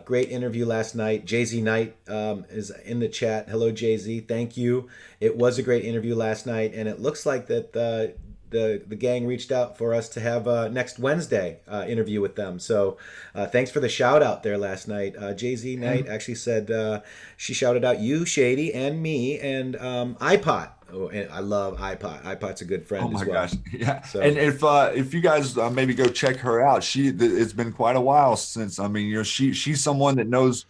great interview last night. Jay-Z Knight is in the chat. Hello, Jay-Z. Thank you. It was a great interview last night, and it looks like that the gang reached out for us to have next Wednesday interview with them. So thanks for the shout out there last night. Jay-Z Knight actually said she shouted out you, Shady, and me, and iPod. Oh, and I love iPod. iPod's a good friend. Oh my as well. gosh, yeah. So, and if you guys maybe go check her out, it's been quite a while since. I mean, she's someone that knows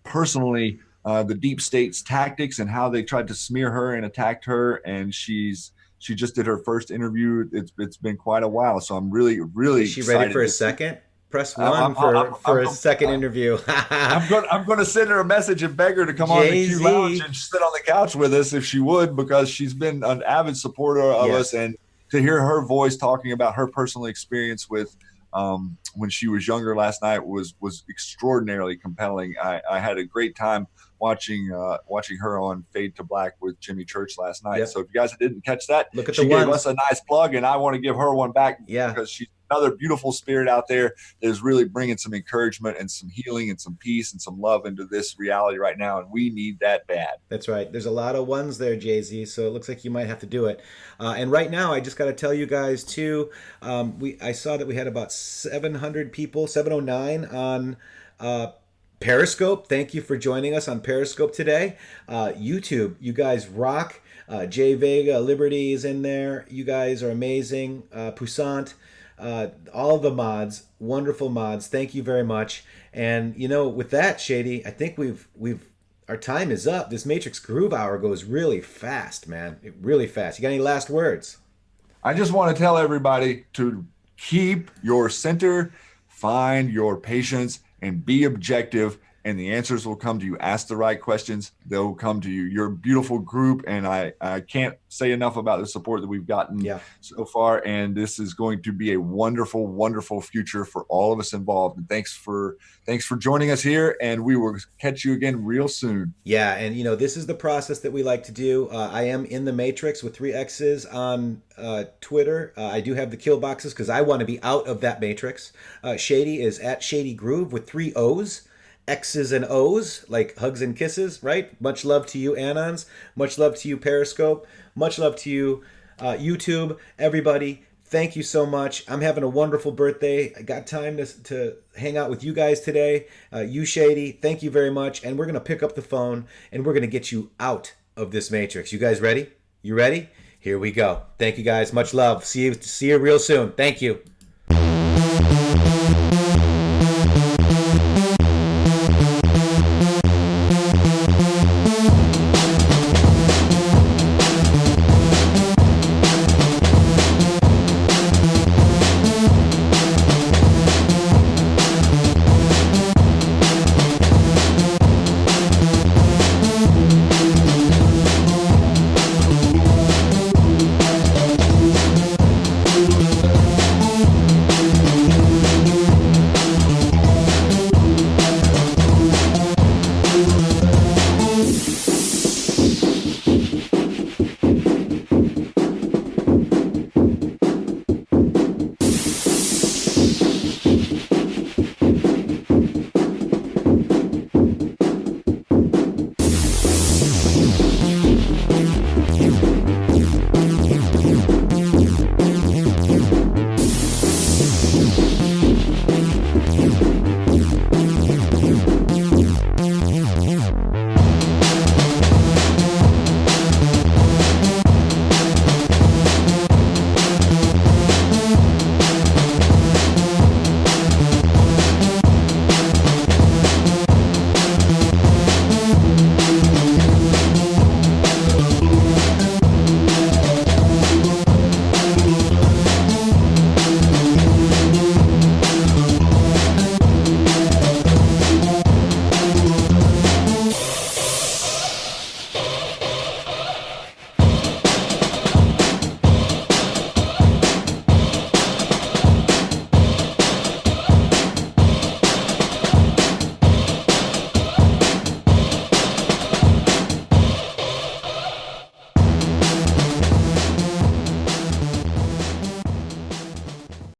personally the deep state's tactics and how they tried to smear her and attacked her, and she just did her first interview. It's been quite a while, so I'm really is she ready for a second? Press one for a second interview. I'm going to send her a message and beg her to come on the Q Lounge and sit on the couch with us if she would, because she's been an avid supporter of us, and to hear her voice talking about her personal experience with when she was younger last night was extraordinarily compelling. I had a great time watching her on Fade to Black with Jimmy Church last night. So if you guys didn't catch that, she gave us a nice plug, and I want to give her one back because she's another beautiful spirit out there that is really bringing some encouragement and some healing and some peace and some love into this reality right now, and we need that bad. That's right. There's a lot of ones there, Jay-Z, so it looks like you might have to do it. And right now, I just got to tell you guys, too, I saw that we had about 700 people, 709 on Periscope. Thank you for joining us on Periscope today. YouTube, you guys rock. Jay Vega, Liberty is in there. You guys are amazing. Poussant, all the mods, wonderful mods. Thank you very much. And with that, Shady, I think our time is up. This Matrixxx Groove Hour goes really fast, man. Really fast. You got any last words? I just want to tell everybody to keep your center, find your patience, and be objective, and the answers will come to you. Ask the right questions, they'll come to you. You're a beautiful group, and I can't say enough about the support that we've gotten so far, and this is going to be a wonderful, wonderful future for all of us involved. And thanks for joining us here, and we will catch you again real soon. Yeah, and this is the process that we like to do. I am IntheMatrixxx with 3 X's on Twitter. I do have the kill boxes because I want to be out of that matrix. Shady is at Shady Groove with 3 O's. X's and O's, like hugs and kisses, right? Much love to you, Anons. Much love to you, Periscope. Much love to you, YouTube. Everybody, thank you so much. I'm having a wonderful birthday. I got time to hang out with you guys today. You, Shady, thank you very much. And we're going to pick up the phone, and we're going to get you out of this matrix. You guys ready? You ready? Here we go. Thank you, guys. Much love. See you real soon. Thank you.